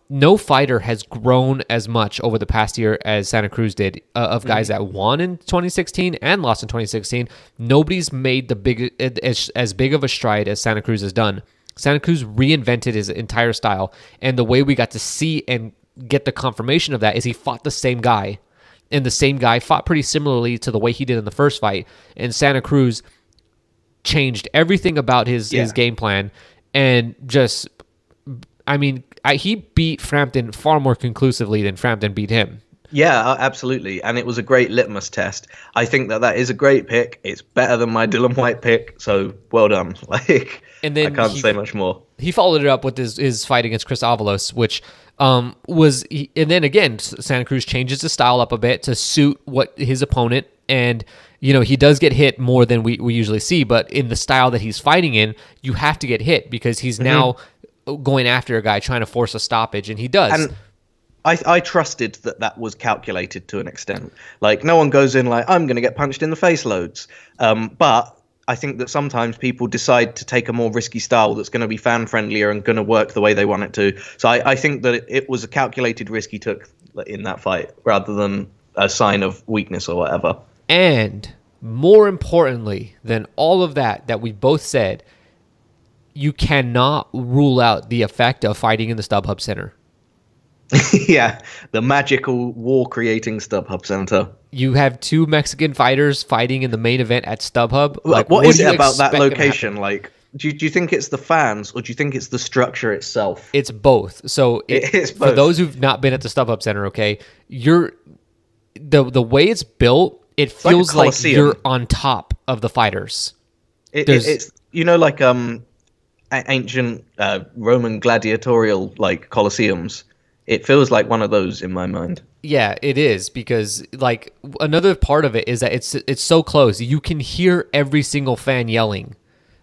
no fighter has grown as much over the past year as Santa Cruz did of guys that won in 2016 and lost in 2016. Nobody's made as big of a stride as Santa Cruz has done. Santa Cruz reinvented his entire style. And the way we got to see and get the confirmation of that is he fought the same guy. And the same guy fought pretty similarly to the way he did in the first fight. And Santa Cruz changed everything about his game plan. And just, I mean, he beat Frampton far more conclusively than Frampton beat him. Yeah, absolutely. And it was a great litmus test. I think that is a great pick. It's better than my Dylan White pick. So well done. And then I can't say much more. He followed it up with his fight against Chris Avalos, which and then again, Santa Cruz changes his style up a bit to suit what his opponent, and he does get hit more than we usually see, but in the style that he's fighting in, you have to get hit because he's now going after a guy trying to force a stoppage, and he does. And I trusted that was calculated to an extent. Like, no one goes in like, I'm going to get punched in the face loads. But I think that sometimes people decide to take a more risky style that's going to be fan friendlier and going to work the way they want it to. So I think that it was a calculated risk he took in that fight rather than a sign of weakness or whatever. And more importantly than all of that we both said, you cannot rule out the effect of fighting in the StubHub Center. Yeah, the magical war-creating StubHub Center. You have two Mexican fighters fighting in the main event at StubHub. Like, what is it about that location? Like, do you think it's the fans, or do you think it's the structure itself? It's both. So it's for both. those who've not been at the StubHub Center, okay, the way it's built, it feels like you're on top of the fighters. It's like ancient Roman gladiatorial like Colosseums. It feels like one of those in my mind. Yeah, it is, because like another part of it is that it's so close. You can hear every single fan yelling.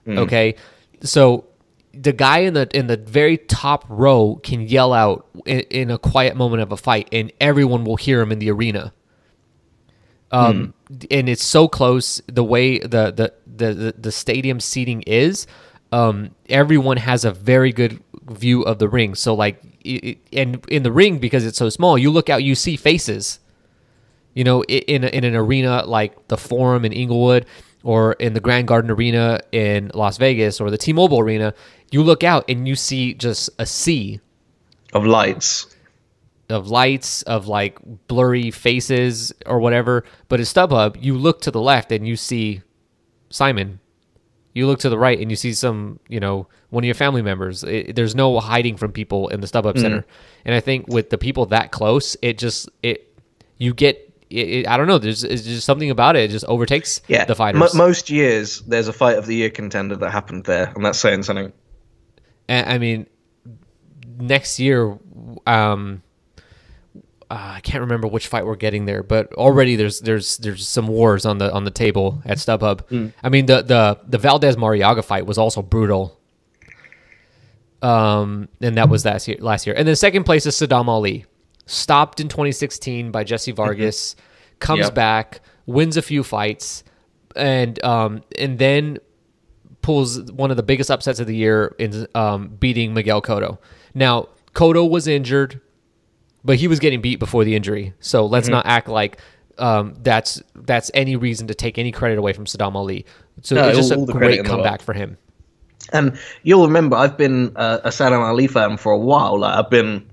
Okay? So the guy in the very top row can yell out in a quiet moment of a fight, and everyone will hear him in the arena. And it's so close. The way the stadium seating is, everyone has a very good view of the ring. So like, and in the ring, because it's so small, you look out, you see faces. You know, in an arena like the Forum in Inglewood, or in the Grand Garden Arena in Las Vegas, or the T-Mobile Arena, you look out and you see just a sea of lights, of like blurry faces or whatever. But at StubHub, you look to the left and you see Simon. You look to the right and you see some, one of your family members. There's no hiding from people in the StubHub Center. And I think with the people that close, I don't know. There's just something about it. It just overtakes the fighters. Most years, there's a fight of the year contender that happened there, and that's saying something. And I mean, next year, I can't remember which fight we're getting there, but already there's some wars on the table at StubHub. I mean, the Valdez Mariaga fight was also brutal. And that was last year. And then second place is Saddam Ali. Stopped in 2016 by Jesse Vargas, comes back, wins a few fights, and then pulls one of the biggest upsets of the year in beating Miguel Cotto. Now, Cotto was injured, but he was getting beat before the injury. So let's not act like that's any reason to take any credit away from Saddam Ali. So it's just a great comeback for him. And you'll remember, I've been a Saddam Ali fan for a while. Like, I've been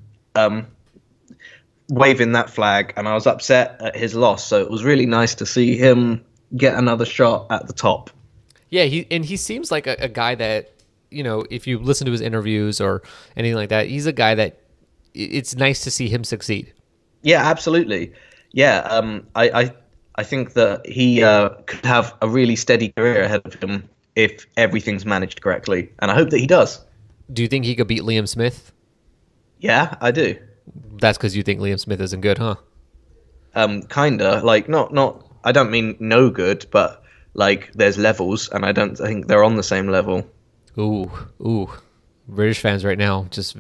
waving that flag, and I was upset at his loss. So it was really nice to see him get another shot at the top. Yeah, he seems like a guy that, if you listen to his interviews or anything like that, he's a guy that it's nice to see him succeed. Yeah, absolutely. Yeah, I think that he could have a really steady career ahead of him if everything's managed correctly, and I hope that he does. Do you think he could beat Liam Smith? Yeah, I do. That's because you think Liam Smith isn't good, huh? Kinda. Like, not. I don't mean no good, but like there's levels, and I don't think they're on the same level. Ooh. British fans right now just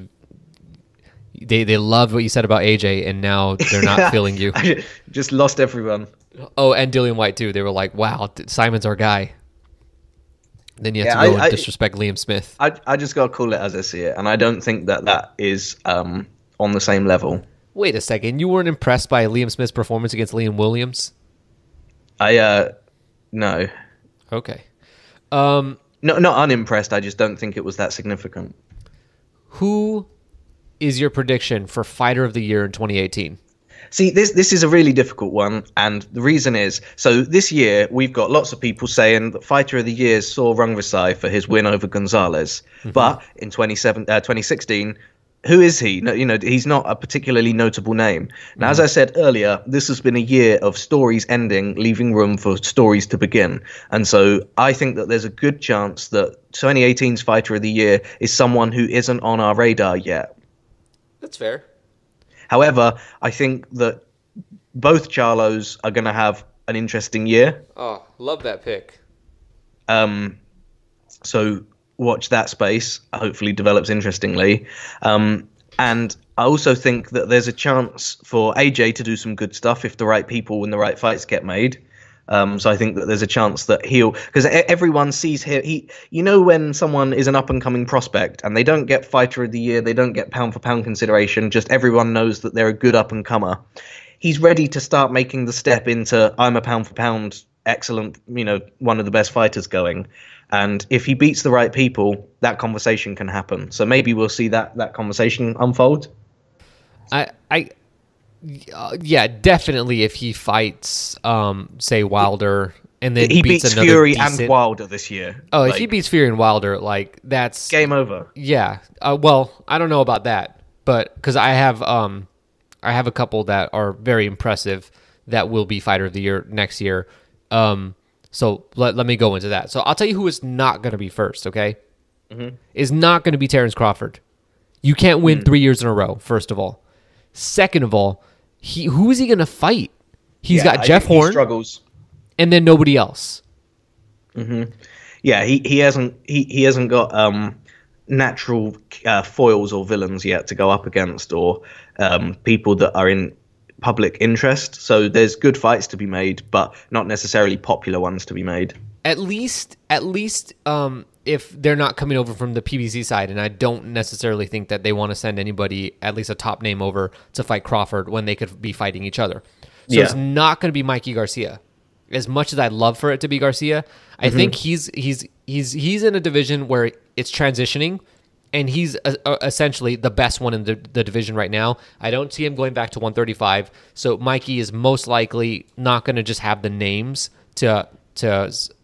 they loved what you said about AJ, and now they're not feeling you. I just lost everyone. Oh, and Dillian White too. They were like, "Wow, Simon's our guy." Then you have to go and disrespect Liam Smith. I just gotta call it as I see it, and I don't think that is on the same level. Wait a second, you weren't impressed by Liam Smith's performance against Liam Williams? No. Okay. No, not unimpressed. I just don't think it was that significant. Who is your prediction for Fighter of the Year in 2018? See, this is a really difficult one, and the reason is, so this year we've got lots of people saying that Fighter of the Year saw Rungvisai for his win over Gonzalez, but in 2016, who is he? No, he's not a particularly notable name. Now, as I said earlier, this has been a year of stories ending, leaving room for stories to begin, and so I think that there's a good chance that 2018's Fighter of the Year is someone who isn't on our radar yet. That's fair. However, I think that both Charlos are going to have an interesting year. Oh, love that pick. So watch that space. Hopefully develops interestingly. And I also think that there's a chance for AJ to do some good stuff if the right people and the right fights get made. So I think that there's a chance that because everyone sees him. When someone is an up and coming prospect and they don't get Fighter of the Year, they don't get pound for pound consideration. Just everyone knows that they're a good up and comer. he's ready to start making the step into I'm a pound for pound excellent, one of the best fighters going. And if he beats the right people, that conversation can happen. So maybe we'll see that conversation unfold. Yeah, definitely. If he fights, say Wilder, and then he beats another Fury and Wilder this year. Oh, if he beats Fury and Wilder, that's game over. Yeah. Well, I don't know about that, but because I have a couple that are very impressive that will be Fighter of the Year next year. So let me go into that. So I'll tell you who is not going to be first, okay? Mm-hmm. Is not going to be Terrence Crawford. You can't win 3 years in a row, first of all. Second of all, who is he going to fight? He's got Jeff Horn. He struggles. And then nobody else. Mm-hmm. Yeah, he hasn't got natural foils or villains yet to go up against, or people that are in public interest. So there's good fights to be made, but not necessarily popular ones to be made. At least, if they're not coming over from the PBC side, and I don't necessarily think that they want to send anybody, at least a top name, over to fight Crawford when they could be fighting each other. So it's not going to be Mikey Garcia. As much as I'd love for it to be Garcia, I think he's in a division where it's transitioning, and he's essentially the best one in the division right now. I don't see him going back to 135, so Mikey is most likely not going to just have the names to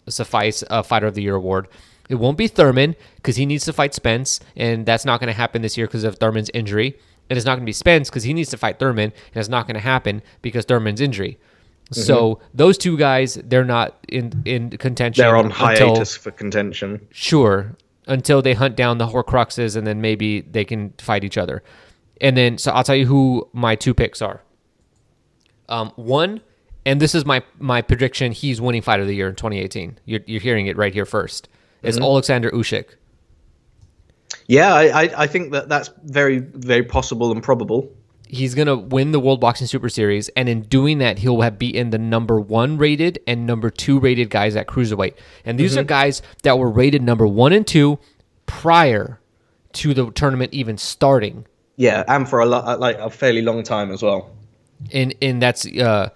suffice a Fighter of the Year award. It won't be Thurman because he needs to fight Spence, and that's not going to happen this year because of Thurman's injury. And it's not going to be Spence because he needs to fight Thurman, and it's not going to happen because Thurman's injury. Mm-hmm. So those two guys, they're not in contention. They're on hiatus for contention. Sure, until they hunt down the Horcruxes, and then maybe they can fight each other. And then, so I'll tell you who my two picks are. One, and this is my prediction, he's winning Fight of the Year in 2018. You're hearing it right here first. It's Alexander Usyk. Yeah, I think that's very, very possible and probable. He's going to win the World Boxing Super Series, and in doing that, he'll have beaten the number 1 rated and number 2 rated guys at Cruiserweight. And these are guys that were rated number 1 and 2 prior to the tournament even starting. Yeah, and for a fairly long time as well. And that's Marius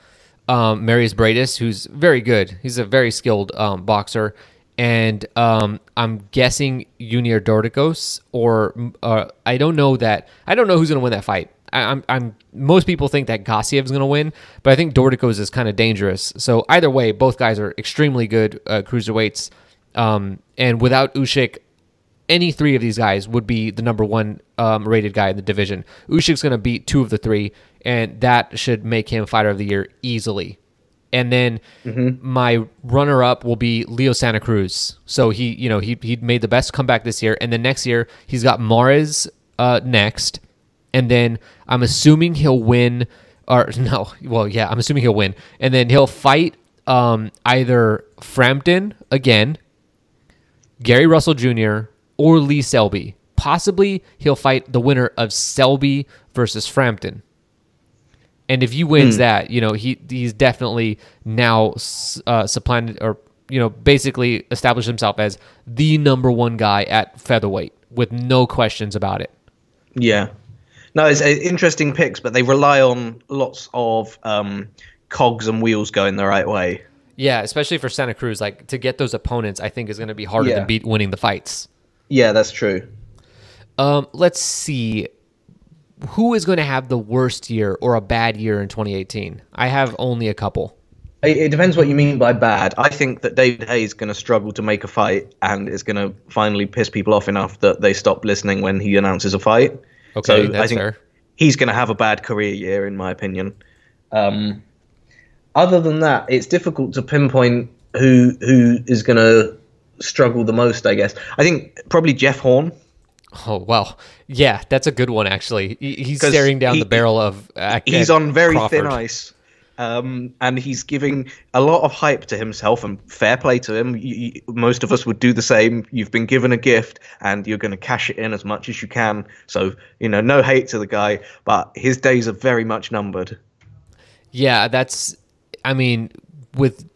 Bradis, who's very good. He's a very skilled boxer. And I'm guessing Junior Dorticos, or I don't know who's going to win that fight. Most people think that Gassiev's going to win, but I think Dorticos is kind of dangerous. So either way, both guys are extremely good cruiserweights. And without Usyk, any 3 of these guys would be the number 1 rated guy in the division. Usyk's going to beat 2 of the 3, and that should make him Fighter of the Year easily. And then my runner-up will be Leo Santa Cruz. So he made the best comeback this year, and then next year he's got Mares next. And then I'm assuming he'll win, I'm assuming he'll win. And then he'll fight either Frampton again, Gary Russell Jr., or Lee Selby. Possibly he'll fight the winner of Selby versus Frampton. And if he wins that, he's definitely now supplanted, or basically established himself as the number 1 guy at featherweight with no questions about it. Yeah. No, it's interesting picks, but they rely on lots of cogs and wheels going the right way. Yeah, especially for Santa Cruz, to get those opponents, I think is going to be harder than winning the fights. Yeah, that's true. Let's see. Who is going to have the worst year or a bad year in 2018? I have only a couple. It depends what you mean by bad. I think that David Haye is going to struggle to make a fight, and is going to finally piss people off enough that they stop listening when he announces a fight. Okay, so that's I think fair. He's going to have a bad career year, in my opinion. Other than that, it's difficult to pinpoint who is going to struggle the most, I guess. I think probably Jeff Horn. Oh, well, yeah, that's a good one, actually. He's staring down the barrel of he's on very Crawford. thin ice. And he's giving a lot of hype to himself, and fair play to him. Most of us would do the same. You've been given a gift, and you're going to cash it in as much as you can. So, no hate to the guy, but his days are very much numbered. Yeah, with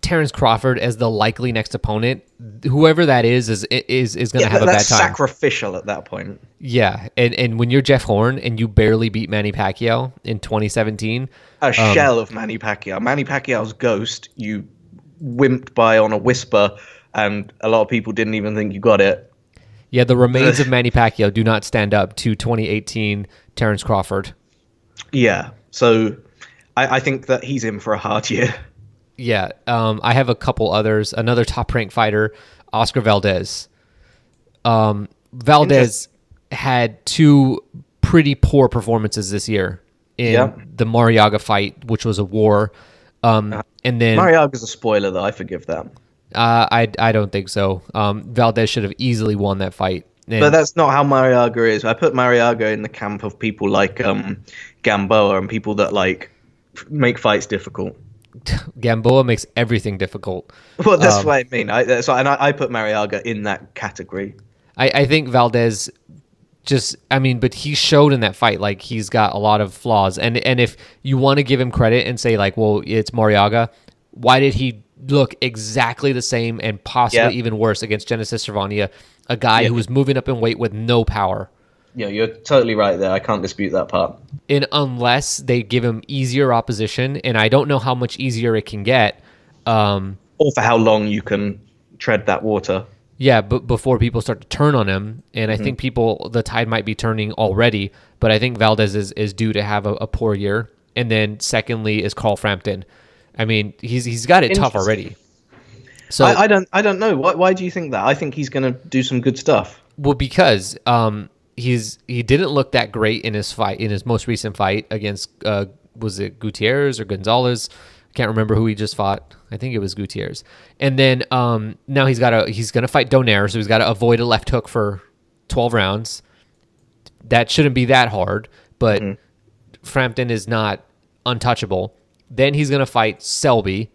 Terrence Crawford as the likely next opponent, whoever that is going to have a bad time. Sacrificial at that point. Yeah, and when you're Jeff Horn and you barely beat Manny Pacquiao in 2017, a shell of Manny Pacquiao. Manny Pacquiao's ghost. You wimped by on a whisper, and a lot of people didn't even think you got it. Yeah, the remains of Manny Pacquiao do not stand up to 2018 Terrence Crawford. Yeah, so I think that he's in for a hard year. Yeah, I have a couple others. Another top-ranked fighter, Oscar Valdez. Valdez had 2 pretty poor performances this year in the Mariaga fight, which was a war. And then Mariaga's a spoiler, though. I forgive that. I don't think so. Valdez should have easily won that fight. But that's not how Mariaga is. I put Mariaga in the camp of people like Gamboa and people that like make fights difficult. Gamboa makes everything difficult. Well, that's what I mean. I put Mariaga in that category. I think Valdez but he showed in that fight like he's got a lot of flaws. And if you want to give him credit and say like, well, it's Mariaga, why did he look exactly the same and possibly even worse against Genesis Cervania, a guy who was moving up in weight with no power? Yeah, you're totally right there. I can't dispute that part. And unless they give him easier opposition, and I don't know how much easier it can get. Or for how long you can tread that water. Yeah, but before people start to turn on him, and I think the tide might be turning already, but I think Valdez is due to have a poor year. And then secondly is Carl Frampton. I mean, he's got it tough already. So I don't know. Why do you think that? I think he's going to do some good stuff. Well, because he didn't look that great in his most recent fight against was it Gutierrez or Gonzalez? I can't remember who he just fought. I think it was Gutierrez. And then now he's gonna fight Donaire, so he's got to avoid a left hook for 12 rounds. That shouldn't be that hard, but Frampton is not untouchable. Then he's gonna fight Selby,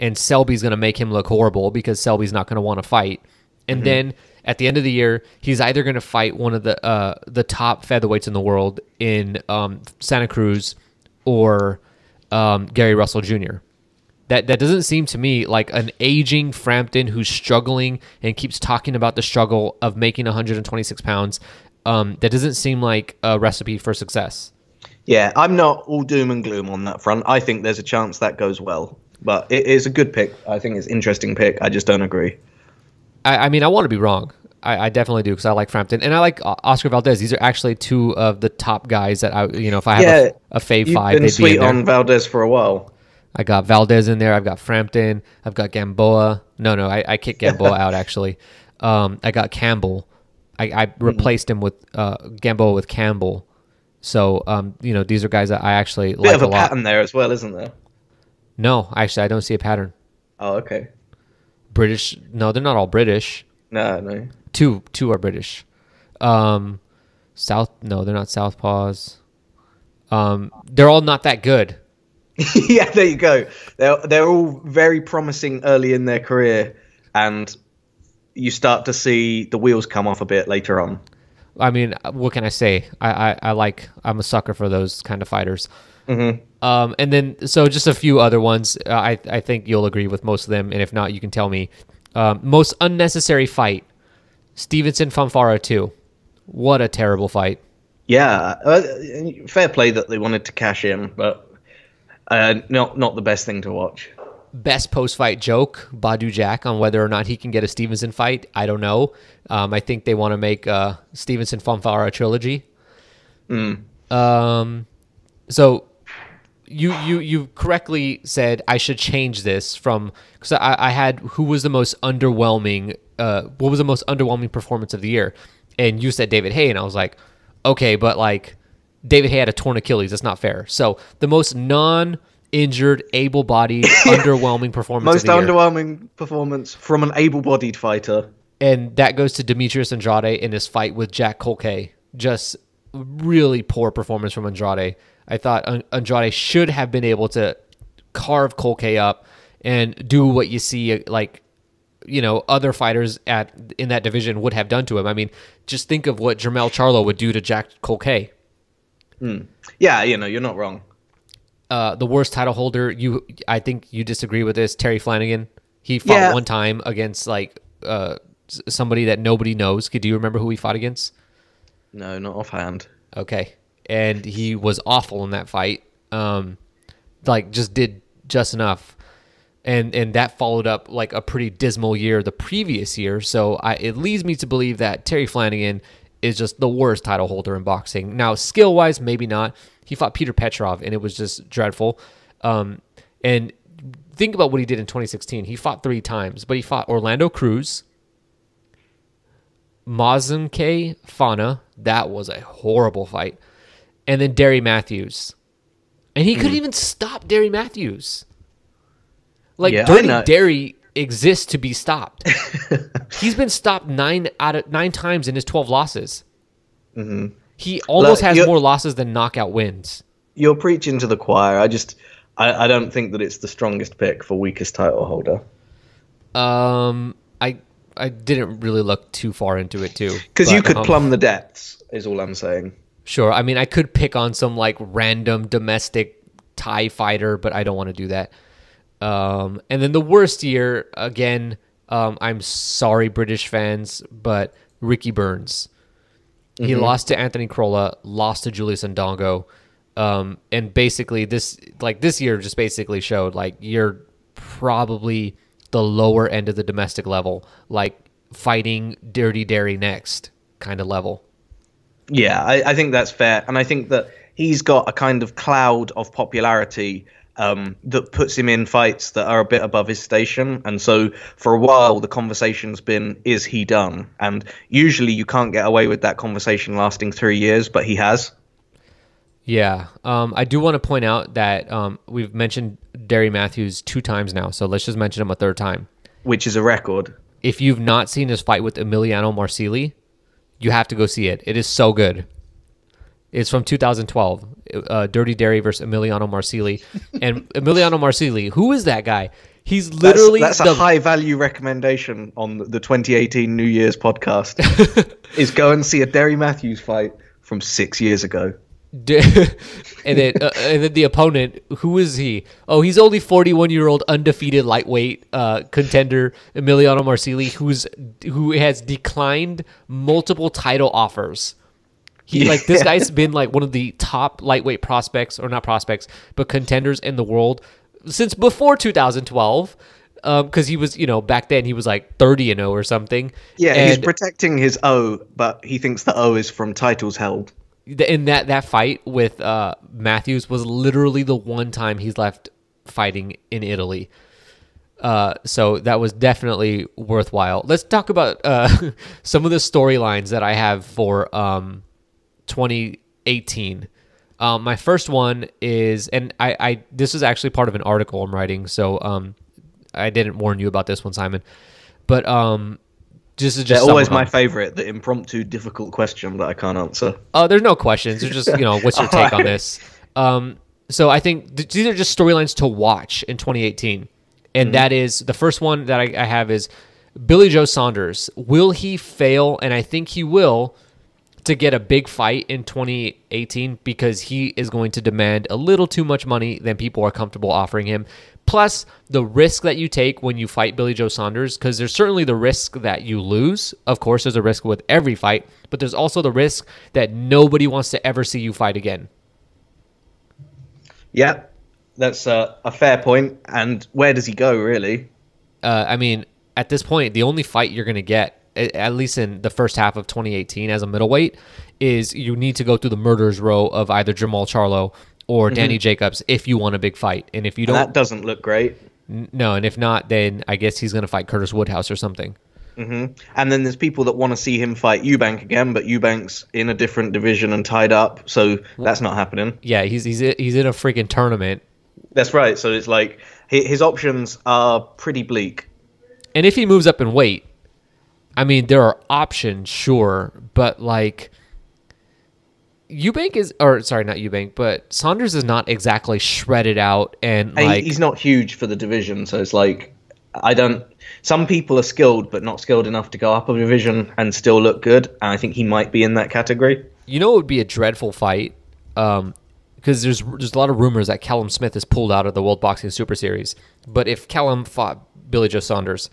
and Selby's gonna make him look horrible because Selby's not gonna want to fight. And then at the end of the year, he's either going to fight one of the top featherweights in the world in Santa Cruz or Gary Russell Jr. That doesn't seem to me like an aging Frampton who's struggling and keeps talking about the struggle of making 126 pounds. That doesn't seem like a recipe for success. Yeah, I'm not all doom and gloom on that front. I think there's a chance that goes well. But it is a good pick. I think it's an interesting pick. I just don't agree. I mean, I want to be wrong. I definitely do because I like Frampton and I like Oscar Valdez. These are actually 2 of the top guys that if I have a fave 5, you've been they'd sweet be in there. on Valdez for a while. I got Valdez in there. I've got Frampton. I've got Gamboa. No, I kicked Gamboa out actually. I got Campbell. I replaced him with Gamboa with Campbell. So these are guys that I actually like a lot. Bit of a pattern there as well, isn't there? No, actually, I don't see a pattern. Oh, okay. British? No, they're not all British. No. Two are British. South? No, they're not Southpaws. They're all not that good. Yeah, there you go. They're all very promising early in their career, and you start to see the wheels come off a bit later on. I mean, what can I say? I'm a sucker for those kind of fighters. And then, so just a few other ones. I think you'll agree with most of them, and if not, you can tell me. Most unnecessary fight, Stevenson Fanfara 2. What a terrible fight. Yeah, fair play that they wanted to cash in, but not the best thing to watch. Best post-fight joke, Badu Jack, on whether or not he can get a Stevenson fight. I don't know. I think they want to make Stevenson Fanfara a trilogy. So you correctly said I should change this from, because I had who was the most underwhelming. What was the most underwhelming performance of the year? And you said David Haye, and I was like, okay, but like David Haye had a torn Achilles. That's not fair. So the most non-injured, able-bodied, underwhelming performance. Most of the year. underwhelming performance from an able-bodied fighter. And that goes to Demetrius Andrade in his fight with Jack Colquet. Just really poor performance from Andrade. I thought Andrade should have been able to carve Colquet up and do what you see other fighters in that division would have done to him. I mean, just think of what Jermell Charlo would do to Jack Colquet. Yeah, you're not wrong. The worst title holder, I think you disagree with this, Terry Flanagan. He fought one time against like somebody that nobody knows. Do you remember who he fought against? No, not offhand. Okay. And he was awful in that fight. Like just did just enough. And that followed up like a pretty dismal year the previous year. So it leads me to believe that Terry Flanagan is just the worst title holder in boxing. Now, skill-wise, maybe not. He fought Peter Petrov, and it was just dreadful. And think about what he did in 2016. He fought 3 times, but he fought Orlando Cruz, Mazenke Fana. That was a horrible fight. And then Derry Matthews. And he couldn't even stop Derry Matthews. Like, Dirty Derry exists to be stopped. He's been stopped 9 times in his 12 losses. Mm-hmm. He almost has more losses than knockout wins. You're preaching to the choir. I don't think that it's the strongest pick for weakest title holder. I didn't really look too far into it too. Because you could plumb the depths, is all I'm saying. Sure. I mean, I could pick on some like random domestic Thai fighter, but I don't want to do that. And then the worst year, again, I'm sorry, British fans, but Ricky Burns. He lost to Anthony Crolla, lost to Julius Ndongo. And basically this year just basically showed like you're probably the lower end of the domestic level, like fighting Dirty Derry next kind of level. Yeah, I think that's fair. And I think that he's got a kind of cloud of popularity that puts him in fights that are a bit above his station. And so for a while, the conversation's been, is he done? And usually you can't get away with that conversation lasting 3 years, but he has. Yeah. I do want to point out that we've mentioned Derry Matthews 2 times now, so let's just mention him a 3rd time. Which is a record. If you've not seen his fight with Emiliano Marsili, you have to go see it. It is so good. It's from 2012. Dirty Derry versus Emiliano Marsili. And Emiliano Marsili, who is that guy? He's literally... That's a high-value recommendation on the 2018 New Year's podcast. Is go and see a Derry Matthews fight from 6 years ago. And then the opponent, who is he? Oh, he's only 41-year-old undefeated lightweight contender Emiliano Marsili, who has declined multiple title offers. This guy's been like one of the top lightweight prospects, or not prospects, but contenders in the world since before 2012. Because he was, back then he was like 30-0 or something. Yeah, and he's protecting his O, but he thinks the O is from titles held. In that fight with Matthews was literally the one time he's left fighting in Italy. So that was definitely worthwhile. Let's talk about some of the storylines that I have for 2018. My first one is, and I this is actually part of an article I'm writing, so I didn't warn you about this one, Simon. But just they're always my favorite, the impromptu, difficult question that I can't answer. Oh, there's no questions. There's just, what's your take on this? So I think these are just storylines to watch in 2018. And that is, the first one that I have is Billy Joe Saunders. Will he fail? And I think he will, to get a big fight in 2018 because he is going to demand a little too much money than people are comfortable offering him. Plus, the risk that you take when you fight Billy Joe Saunders, because there's certainly the risk that you lose. Of course, there's a risk with every fight, but there's also the risk that nobody wants to ever see you fight again. Yeah, that's a fair point. And where does he go, really? I mean, at this point, the only fight you're going to get, at least in the first half of 2018 as a middleweight, is you need to go through the murderer's row of either Jamal Charlo or Danny Jacobs if you want a big fight. And if you don't... That doesn't look great. No, and if not, then I guess he's going to fight Curtis Woodhouse or something. And then there's people that want to see him fight Eubank again, but Eubank's in a different division and tied up, so that's not happening. Yeah, he's in a freaking tournament. That's right, so it's like his options are pretty bleak. And if he moves up in weight, I mean, there are options, sure, but like... Eubank is, or sorry, not Eubank, but Saunders is not exactly shredded out, and like he's not huge for the division, so it's like some people are skilled but not skilled enough to go up a division and still look good, and I think he might be in that category. You know, it would be a dreadful fight, because there's a lot of rumors that Callum Smith is pulled out of the World Boxing Super Series. But if Callum fought Billy Joe Saunders,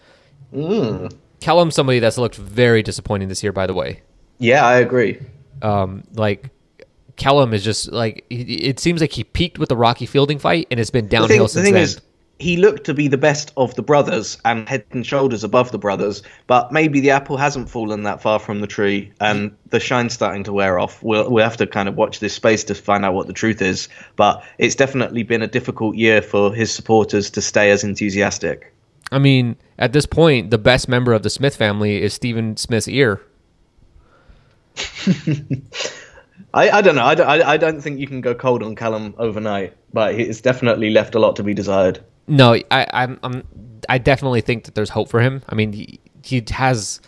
Callum's somebody that's looked very disappointing this year, by the way. Yeah, I agree. Like Callum is just like it seems like he peaked with the Rocky Fielding fight, and it's been downhill since then. Is, he looked to be the best of the brothers and head and shoulders above the brothers, but maybe the apple hasn't fallen that far from the tree, and the shine's starting to wear off. We'll have to kind of watch this space to find out what the truth is. But it's definitely been a difficult year for his supporters to stay as enthusiastic. I mean, at this point, the best member of the Smith family is Stephen Smith's ear. I don't know. I don't think you can go cold on Callum overnight, but it's definitely left a lot to be desired. No, I definitely think that there's hope for him. I mean, he has.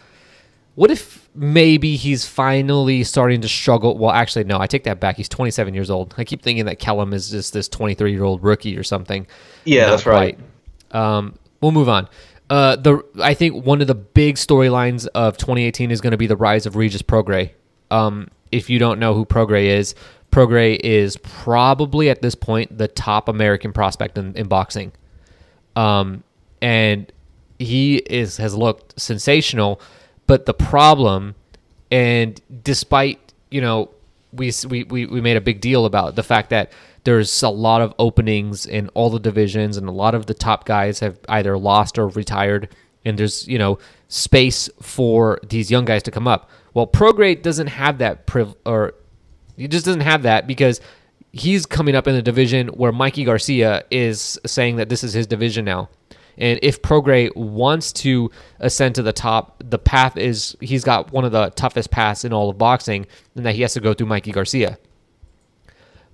What if maybe he's finally starting to struggle? Well, actually, no. I take that back. He's 27 years old. I keep thinking that Callum is just this 23-year-old rookie or something. Yeah, that's right. We'll move on. I think one of the big storylines of 2018 is going to be the rise of Regis Prograis. If you don't know who Prograis is probably at this point the top American prospect in boxing. And he has looked sensational, but the problem, and despite, we made a big deal about the fact that there's a lot of openings in all the divisions, and a lot of the top guys have either lost or retired, and there's, space for these young guys to come up. Well, Prograis doesn't have that he just doesn't have that because he's coming up in a division where Mikey Garcia is saying that this is his division now. And if Prograis wants to ascend to the top, the path is he's got one of the toughest paths in all of boxing, and that he has to go through Mikey Garcia.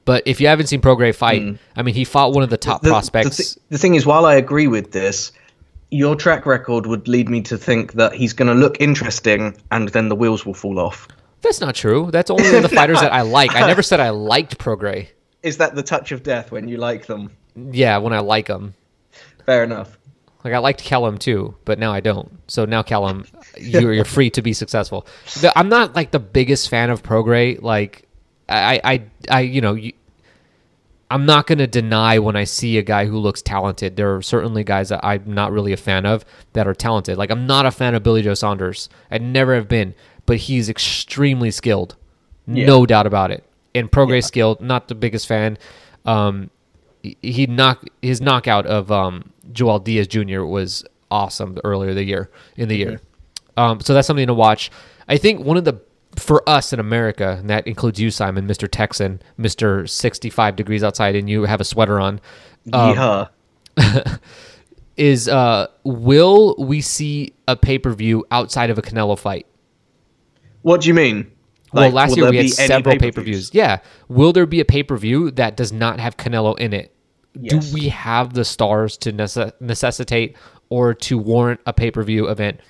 But if you haven't seen Prograis fight, I mean, he fought one of the top prospects. The thing is, while I agree with this, your track record would lead me to think that he's going to look interesting and then the wheels will fall off. That's not true. That's only the fighters that I like. I never said I liked Prograis. Is that the touch of death when you like them? Yeah, when I like them. Fair enough. Like, I liked Callum too, but now I don't. So now, Callum, you're free to be successful. I'm not like the biggest fan of Prograis. Like, I'm not going to deny when I see a guy who looks talented. There are certainly guys that I'm not really a fan of that are talented. Like, I'm not a fan of Billy Joe Saunders. I never have been, but he's extremely skilled. Yeah. No doubt about it. And Prograis skilled, not the biggest fan. His knockout of Joel Diaz Jr. was awesome earlier in the year. So that's something to watch. I think one of the, for us in America, and that includes you, Simon, Mr. Texan, Mr. 65 degrees outside, and you have a sweater on. Is will we see a pay-per-view outside of a Canelo fight? What do you mean? Well, last year we had several pay-per-views. Yeah. Will there be a pay-per-view that does not have Canelo in it? Yes. Do we have the stars to necessitate or to warrant a pay-per-view event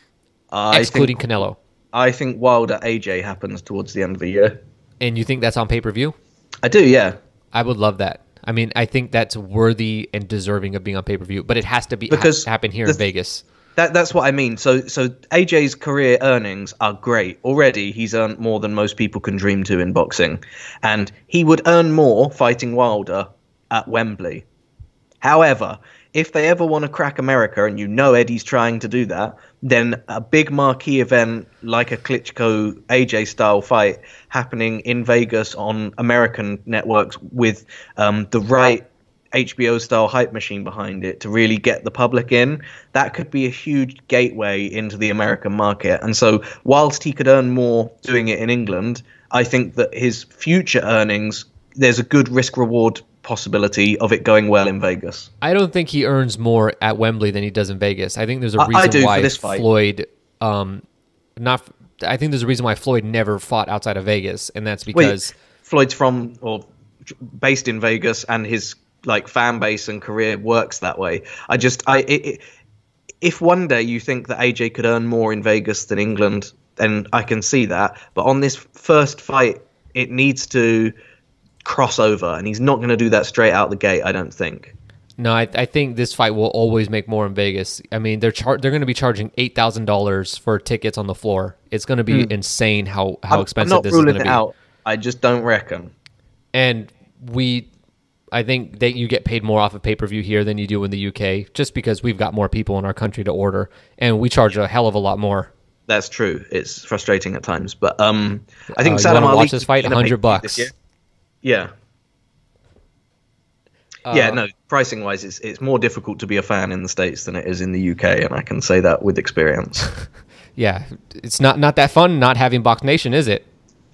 excluding Canelo? I think Wilder AJ happens towards the end of the year. And you think that's on pay-per-view? I do, yeah. I would love that. I mean, I think that's worthy and deserving of being on pay-per-view, but it has to be happen here in Vegas. That's what I mean. So AJ's career earnings are great. Already, he's earned more than most people can dream to in boxing. And he would earn more fighting Wilder at Wembley. However, if they ever want to crack America, and Eddie's trying to do that, then a big marquee event like a Klitschko AJ style fight happening in Vegas on American networks with the right HBO style hype machine behind it to really get the public in, that could be a huge gateway into the American market. And so whilst he could earn more doing it in England, I think that his future earnings, there's a good risk reward possibility of it going well in Vegas. I don't think he earns more at Wembley than he does in Vegas. I think there's a reason why Floyd I think there's a reason why Floyd never fought outside of Vegas, and that's because Floyd's based in Vegas, and his fan base and career works that way. If one day you think that AJ could earn more in Vegas than England, then I can see that. But on this first fight, it needs to cross over, and he's not going to do that straight out the gate, I don't think. No, I think this fight will always make more in Vegas. I mean, they're going to be charging $8,000 for tickets on the floor. It's going to be insane how expensive this is going to be. I'm not ruling it out. I just don't reckon. And I think that you get paid more off of pay-per-view here than you do in the UK, just because we've got more people in our country to order, and we charge a hell of a lot more. That's true. It's frustrating at times, but I think you Saddam want to Ali watch this fight? $100. Yeah. No. Pricing wise, it's more difficult to be a fan in the States than it is in the UK, and I can say that with experience. Yeah, it's not that fun not having Box Nation, is it?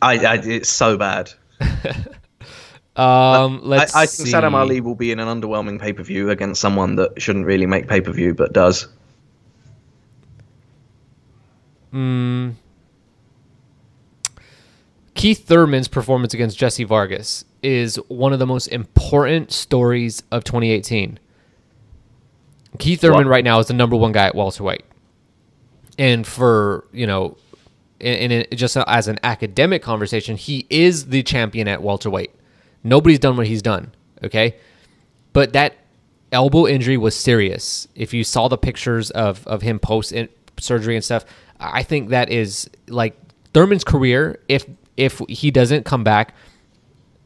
It's so bad. I think Saddam Ali will be in an underwhelming pay-per-view against someone that shouldn't really make pay-per-view but does. Keith Thurman's performance against Jesse Vargas is one of the most important stories of 2018. Keith Thurman right now is the number one guy at welterweight. And for, just as an academic conversation, he is the champion at welterweight. Nobody's done what he's done, okay? But that elbow injury was serious. If you saw the pictures of him post-surgery and stuff, I think that is, like, Thurman's career, if he doesn't come back,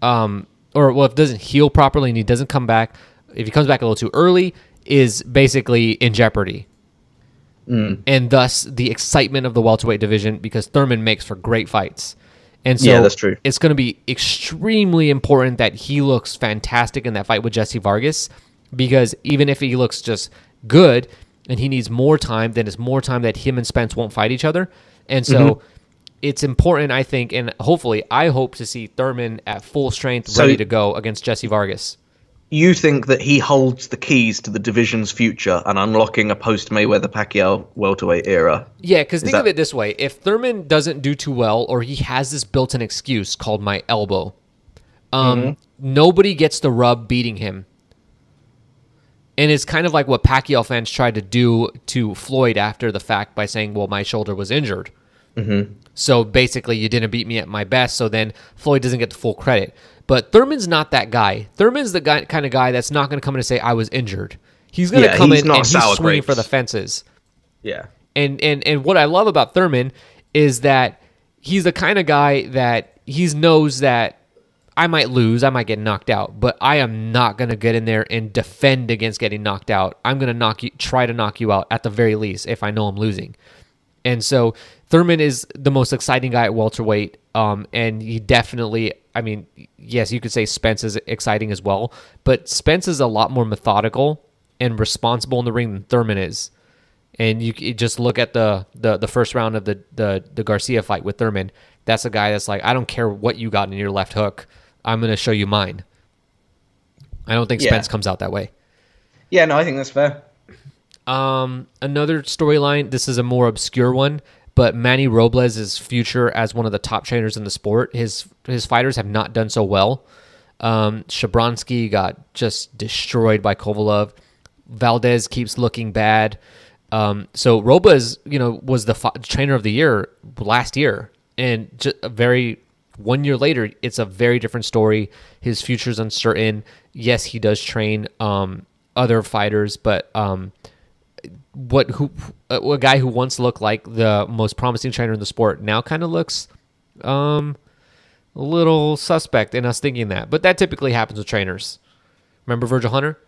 if it doesn't heal properly and he doesn't come back, if he comes back a little too early, is basically in jeopardy. And thus the excitement of the welterweight division, because Thurman makes for great fights. And so that's true. It's going to be extremely important that he looks fantastic in that fight with Jesse Vargas, because even if he looks just good and he needs more time, then it's more time that him and Spence won't fight each other. And so it's important, I think, and hopefully I hope to see Thurman at full strength, ready to go against Jesse Vargas. You think that he holds the keys to the division's future and unlocking a post-Mayweather-Pacquiao welterweight era? Yeah, because think of it this way. If Thurman doesn't do too well, or he has this built-in excuse called my elbow, nobody gets the rub beating him. And it's kind of like what Pacquiao fans tried to do to Floyd after the fact by saying, well, my shoulder was injured. So basically, you didn't beat me at my best, so then Floyd doesn't get the full credit. But Thurman's not that guy. Thurman's the kind of guy that's not going to come in and say, I was injured. He's going to come in and he's swinging for the fences. Yeah. And what I love about Thurman is that he's the kind of guy that he knows that I might lose, I might get knocked out, but I am not going to get in there and defend against getting knocked out. I'm going to try to knock you out at the very least if I know I'm losing. And so Thurman is the most exciting guy at welterweight, and he definitely, I mean, yes, you could say Spence is exciting as well, but Spence is a lot more methodical and responsible in the ring than Thurman is. And you just look at the first round of the Garcia fight with Thurman. That's a guy that's like, I don't care what you got in your left hook, I'm going to show you mine. I don't think Spence comes out that way. Yeah, no, I think that's fair. Another storyline, this is a more obscure one, but Manny Robles' future as one of the top trainers in the sport, his fighters have not done so well. Shabransky got just destroyed by Kovalev. Valdez keeps looking bad. So Robles, was the trainer of the year last year, and just 1 year later, it's a very different story. His future's uncertain. Yes, he does train other fighters, but a guy who once looked like the most promising trainer in the sport now kind of looks a little suspect in us thinking that. But that typically happens with trainers. Remember Virgil Hunter?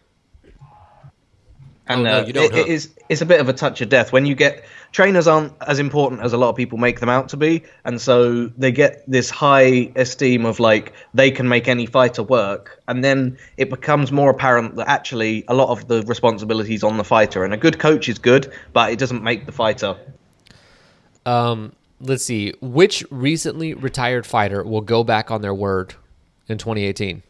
And no, you don't, it's a bit of a touch of death when you get trainers aren't as important as a lot of people make them out to be, and so they get this high esteem of like they can make any fighter work, and then it becomes more apparent that actually a lot of the responsibility is on the fighter, and a good coach is good, but it doesn't make the fighter. Let's see, which recently retired fighter will go back on their word in 2018?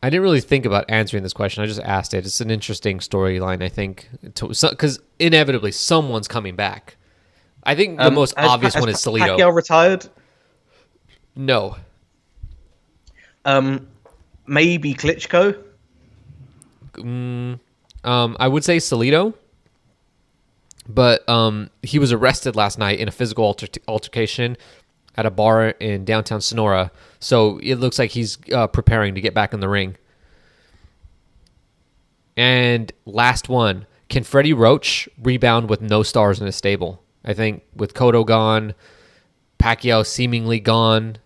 I didn't really think about answering this question. I just asked it. It's an interesting storyline, I think, because inevitably someone's coming back. I think the most obvious one is Salido. Pacquiao retired? No. Maybe Klitschko? I would say Salido, but he was arrested last night in a physical altercation at a bar in downtown Sonora. So it looks like he's preparing to get back in the ring. And last one, can Freddie Roach rebound with no stars in his stable? I think with Cotto gone, Pacquiao seemingly gone,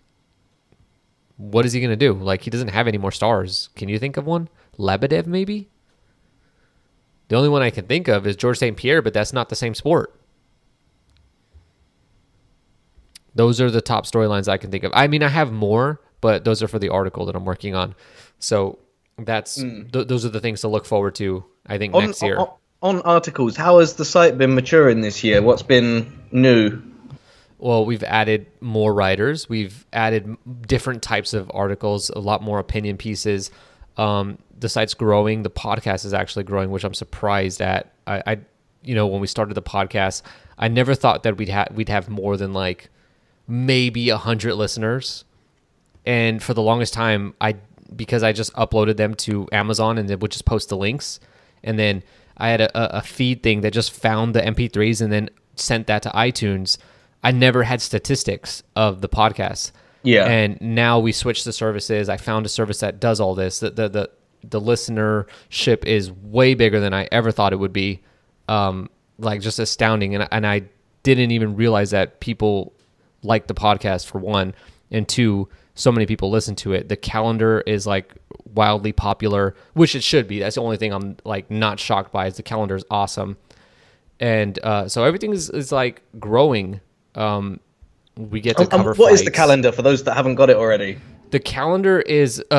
what is he going to do? Like, he doesn't have any more stars. Can you think of one? Lebedev, maybe? The only one I can think of is George St. Pierre, but that's not the same sport. Those are the top storylines I can think of. I mean, I have more, but those are for the article that I'm working on. So that's those are the things to look forward to, I think, next year. On articles, how has the site been maturing this year? What's been new? Well, we've added more writers. We've added different types of articles, a lot more opinion pieces. The site's growing. The podcast is actually growing, which I'm surprised at. I when we started the podcast, I never thought that we'd have more than like maybe 100 listeners. And for the longest time, because I just uploaded them to Amazon and they would just post the links. And then I had a feed thing that just found the MP3s and then sent that to iTunes. I never had statistics of the podcast. Yeah. And now we switched the services. I found a service that does all this. The listenership is way bigger than I ever thought it would be. Like, just astounding. And I didn't even realize that people like the podcast, for one, and two, so many people listen to it. The calendar is like wildly popular, which it should be. That's the only thing I'm like not shocked by, is the calendar is awesome. And so everything is like growing. We get to cover what fights. is the calendar for those that haven't got it already? The calendar is it's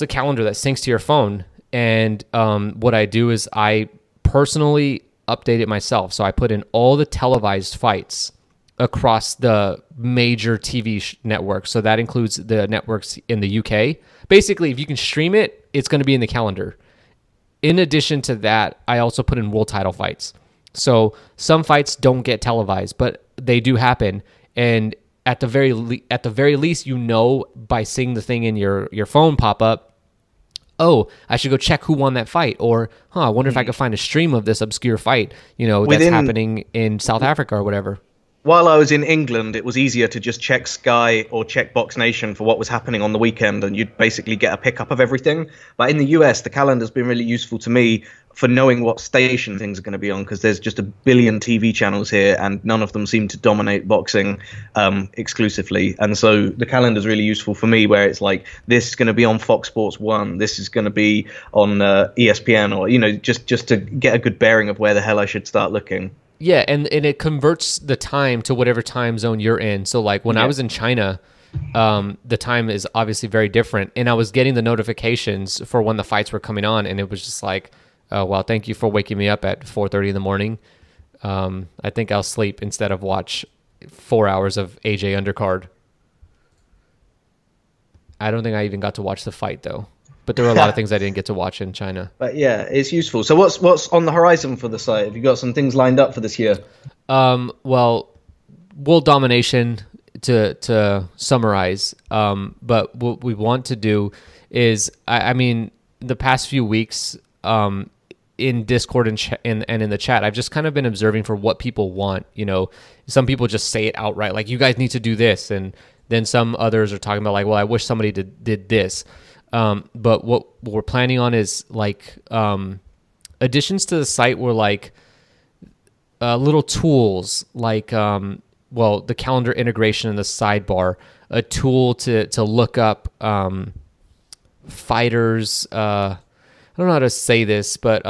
a calendar that syncs to your phone. And what I do is I personally update it myself. So I put in all the televised fights across the major TV networks. So that includes the networks in the UK. Basically, if you can stream it, it's going to be in the calendar. In addition to that, I also put in world title fights. So some fights don't get televised, but they do happen. And at the very least, by seeing the thing in your phone pop up, oh, I should go check who won that fight. Or, I wonder if I could find a stream of this obscure fight, that's happening in South Africa or whatever. While I was in England, it was easier to just check Sky or check Box Nation for what was happening on the weekend, and you'd basically get a pickup of everything. But in the US, the calendar's been really useful to me for knowing what station things are going to be on, because there's just a billion TV channels here, and none of them seem to dominate boxing exclusively. And so the calendar's really useful for me, where it's like, this is going to be on Fox Sports 1, this is going to be on ESPN, or, just to get a good bearing of where the hell I should start looking. Yeah, and it converts the time to whatever time zone you're in. So like when I was in China, the time is obviously very different. And I was getting the notifications for when the fights were coming on. And it was just like, oh, well, thank you for waking me up at 4:30 in the morning. I think I'll sleep instead of watch 4 hours of AJ undercard. I don't think I even got to watch the fight, though. But there were a lot of things I didn't get to watch in China. But yeah, it's useful. So what's on the horizon for the site? Have you got some things lined up for this year? Well, world domination to summarize. But what we want to do is, I mean, the past few weeks in Discord and in the chat, I've just kind of been observing for what people want. Some people just say it outright, like, you guys need to do this. And then some others are talking about like, well, I wish somebody did this. But what we're planning on is like additions to the site were like little tools, like the calendar integration in the sidebar, a tool to look up fighters. I don't know how to say this, but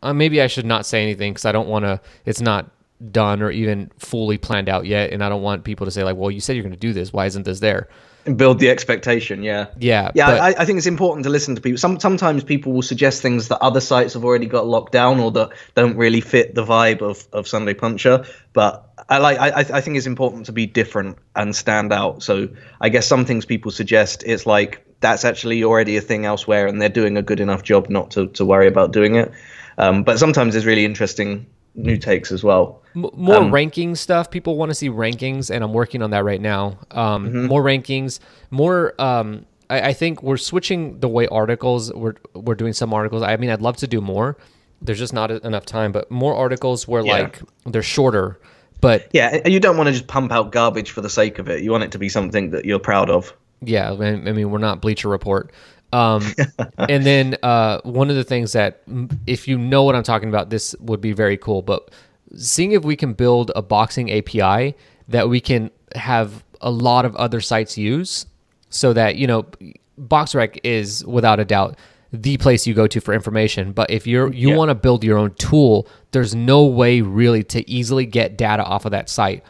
maybe I should not say anything because I don't want to. It's not done or even fully planned out yet, and I don't want people to say like, well, you said you're going to do this. Why isn't this there? And build the expectation, yeah. I think it's important to listen to people. Sometimes people will suggest things that other sites have already got locked down or that don't really fit the vibe of Sunday Puncher. But I think it's important to be different and stand out. So I guess some things people suggest, it's like that's actually already a thing elsewhere, and they're doing a good enough job not to worry about doing it. But sometimes there's really interesting new takes as well. More ranking stuff. People want to see rankings, and I'm working on that right now. More rankings, more. I think we're switching the way articles. We're doing some articles. I mean, I'd love to do more. There's just not enough time. But more articles where like they're shorter. But yeah, you don't want to just pump out garbage for the sake of it. You want it to be something that you're proud of. Yeah, I mean, we're not Bleacher Report. And then one of the things that, if you know what I'm talking about, this would be very cool. But seeing if we can build a boxing API that we can have a lot of other sites use, so that, you know, BoxRec is without a doubt the place you go to for information. But if you want to build your own tool, there's no way really to easily get data off of that site.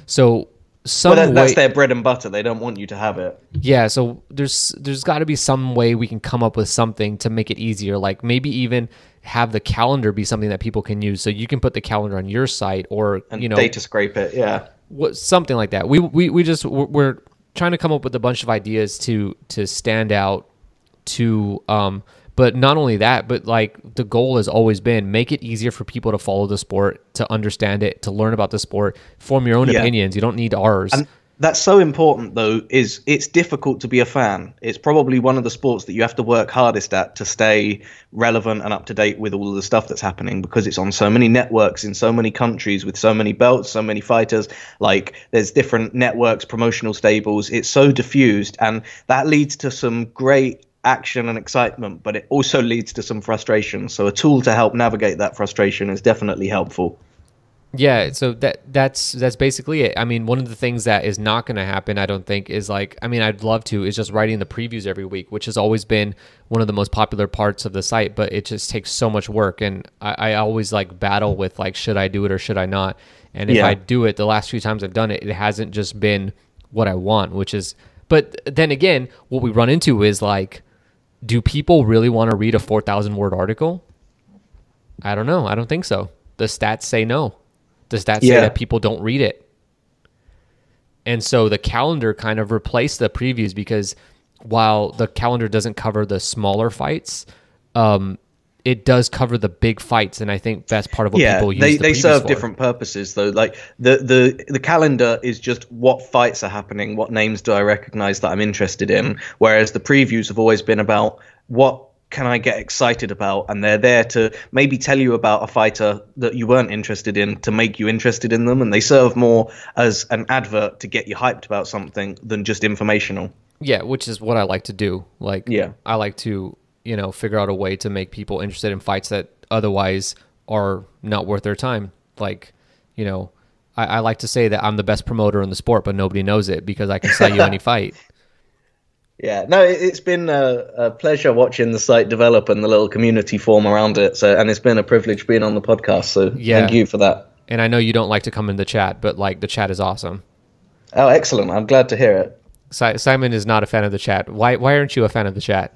So that's their bread and butter. They don't want you to have it. Yeah, so there's got to be some way we can come up with something to make it easier. Like maybe even have the calendar be something that people can use, so you can put the calendar on your site, or data scrape it. Yeah, something like that. We're trying to come up with a bunch of ideas to stand out. But not only that, but like the goal has always been make it easier for people to follow the sport, to understand it, to learn about the sport, form your own opinions. You don't need ours. And that's so important, though, is it's difficult to be a fan. It's probably one of the sports that you have to work hardest at to stay relevant and up to date with all of the stuff that's happening, because it's on so many networks in so many countries with so many belts, so many fighters. Like there's different networks, promotional stables. It's so diffused, and that leads to some great action and excitement, but it also leads to some frustration. So a tool to help navigate that frustration is definitely helpful. Yeah, so that's basically it. I mean, one of the things that is not going to happen, I don't think, is like, I mean, I'd love to, is just writing the previews every week, which has always been one of the most popular parts of the site, but it just takes so much work. And I always like battle with like, should I do it or should I not? And if I do it, the last few times I've done it, it hasn't just been what I want, which is, but then again, what we run into is like, do people really want to read a 4,000 word article? I don't know. I don't think so. The stats say no. The stats say that people don't read it. And so the calendar kind of replaced the previews, because while the calendar doesn't cover the smaller fights, it does cover the big fights, and I think that's part of what people use they serve different purposes, though. Like the calendar is just what fights are happening, what names do I recognize that I'm interested in, whereas the previews have always been about what can I get excited about, and they're there to maybe tell you about a fighter that you weren't interested in to make you interested in them, and they serve more as an advert to get you hyped about something than just informational. Yeah, which is what I like to do. Like, I like to, you know, figure out a way to make people interested in fights that otherwise are not worth their time. Like, you know, I like to say that I'm the best promoter in the sport, but nobody knows it because I can sell you any fight. Yeah, no, it's been a pleasure watching the site develop and the little community form around it. So, and it's been a privilege being on the podcast. So thank you for that. And I know you don't like to come in the chat, but like the chat is awesome. Oh, excellent. I'm glad to hear it. Simon is not a fan of the chat. Why aren't you a fan of the chat?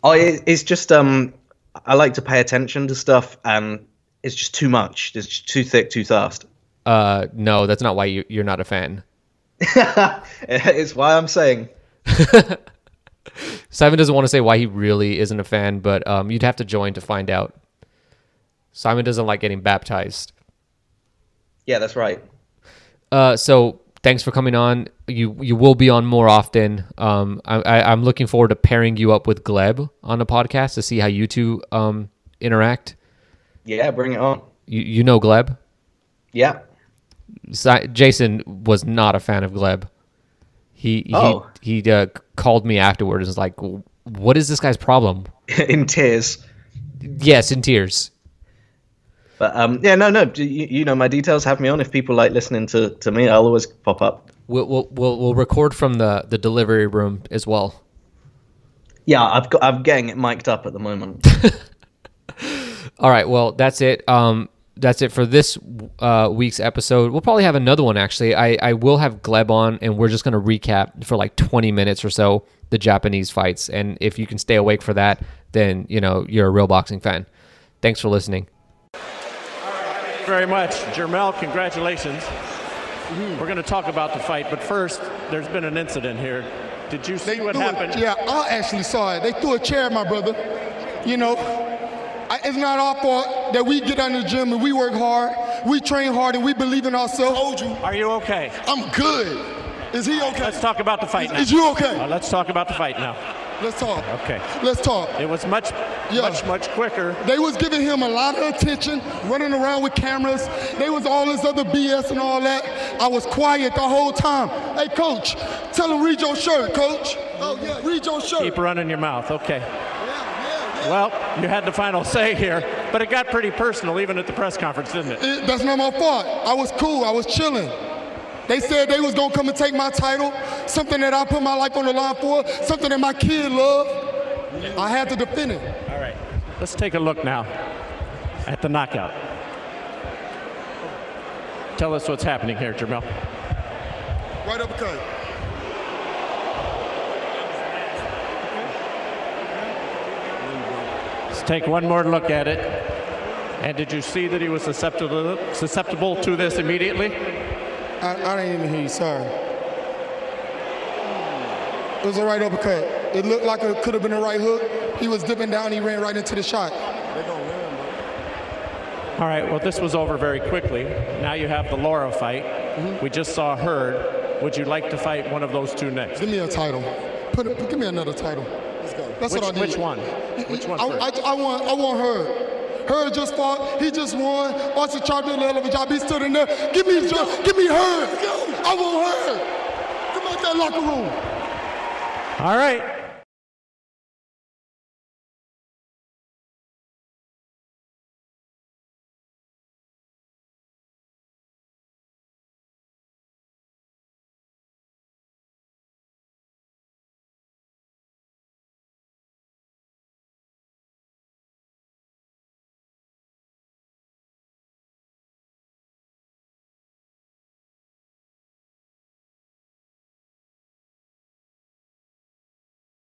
Oh, it's just I like to pay attention to stuff, and it's just too much. It's just too thick, too fast. No, that's not why you're not a fan. It's why I'm saying. Simon doesn't want to say why he really isn't a fan, but you'd have to join to find out. Simon doesn't like getting baptized. Yeah, that's right. So thanks for coming on. You will be on more often. I'm looking forward to pairing you up with Gleb on the podcast to see how you two interact. Yeah, bring it on. You know Gleb? Yeah. Jason was not a fan of Gleb. He called me afterwards and was like, what is this guy's problem? In tears. Yes, in tears. But no. You know my details. Have me on if people like listening to me. I'll always pop up. We'll record from the delivery room as well. Yeah, I'm getting it mic'd up at the moment. All right, well that's it. That's it for this week's episode. We'll probably have another one, actually. I will have Gleb on, and we're just going to recap for like 20 minutes or so the Japanese fights. And if you can stay awake for that, then, you know, you're a real boxing fan. Thanks for listening. Very much. Jermel, congratulations. We're going to talk about the fight, but first, there's been an incident here. Did you see what happened? Yeah, I actually saw it. They threw a chair at my brother. You know, it's not our fault that we get out in the gym and we work hard, we train hard, and we believe in ourselves. Are you okay? I'm good. Is he okay? Let's talk about the fight now. Is you okay? Let's talk about the fight now. Let's talk. Okay. Let's talk. It was much quicker. They was giving him a lot of attention, running around with cameras. They was all this other BS and all that. I was quiet the whole time. Hey, coach, tell him read your shirt, coach. Oh, yeah, read your shirt. Keep running your mouth. Okay. Well, you had the final say here, but it got pretty personal even at the press conference, didn't it? That's not my fault. I was cool. I was chilling. They said they was gonna come and take my title, something that I put my life on the line for, something that my kid loved. I had to defend it. All right, let's take a look now at the knockout. Tell us what's happening here, Jermell. Right uppercut. Let's take one more look at it. And did you see that he was susceptible to this immediately? I didn't even hear you, sorry. It was a right uppercut. It looked like it could have been a right hook. He was dipping down, he ran right into the shot. All right, well, this was over very quickly. Now you have the Laura fight. We just saw Hurd. Would you like to fight one of those two next? Give me a title. Give me another title. Let's go. That's what I need. Which one? Which one first? I want Hurd. Hurd just fought. He just won. Austin tried to do a hell of a job. He stood in there. Give me Hurd. I want Hurd. Come out that locker room. All right.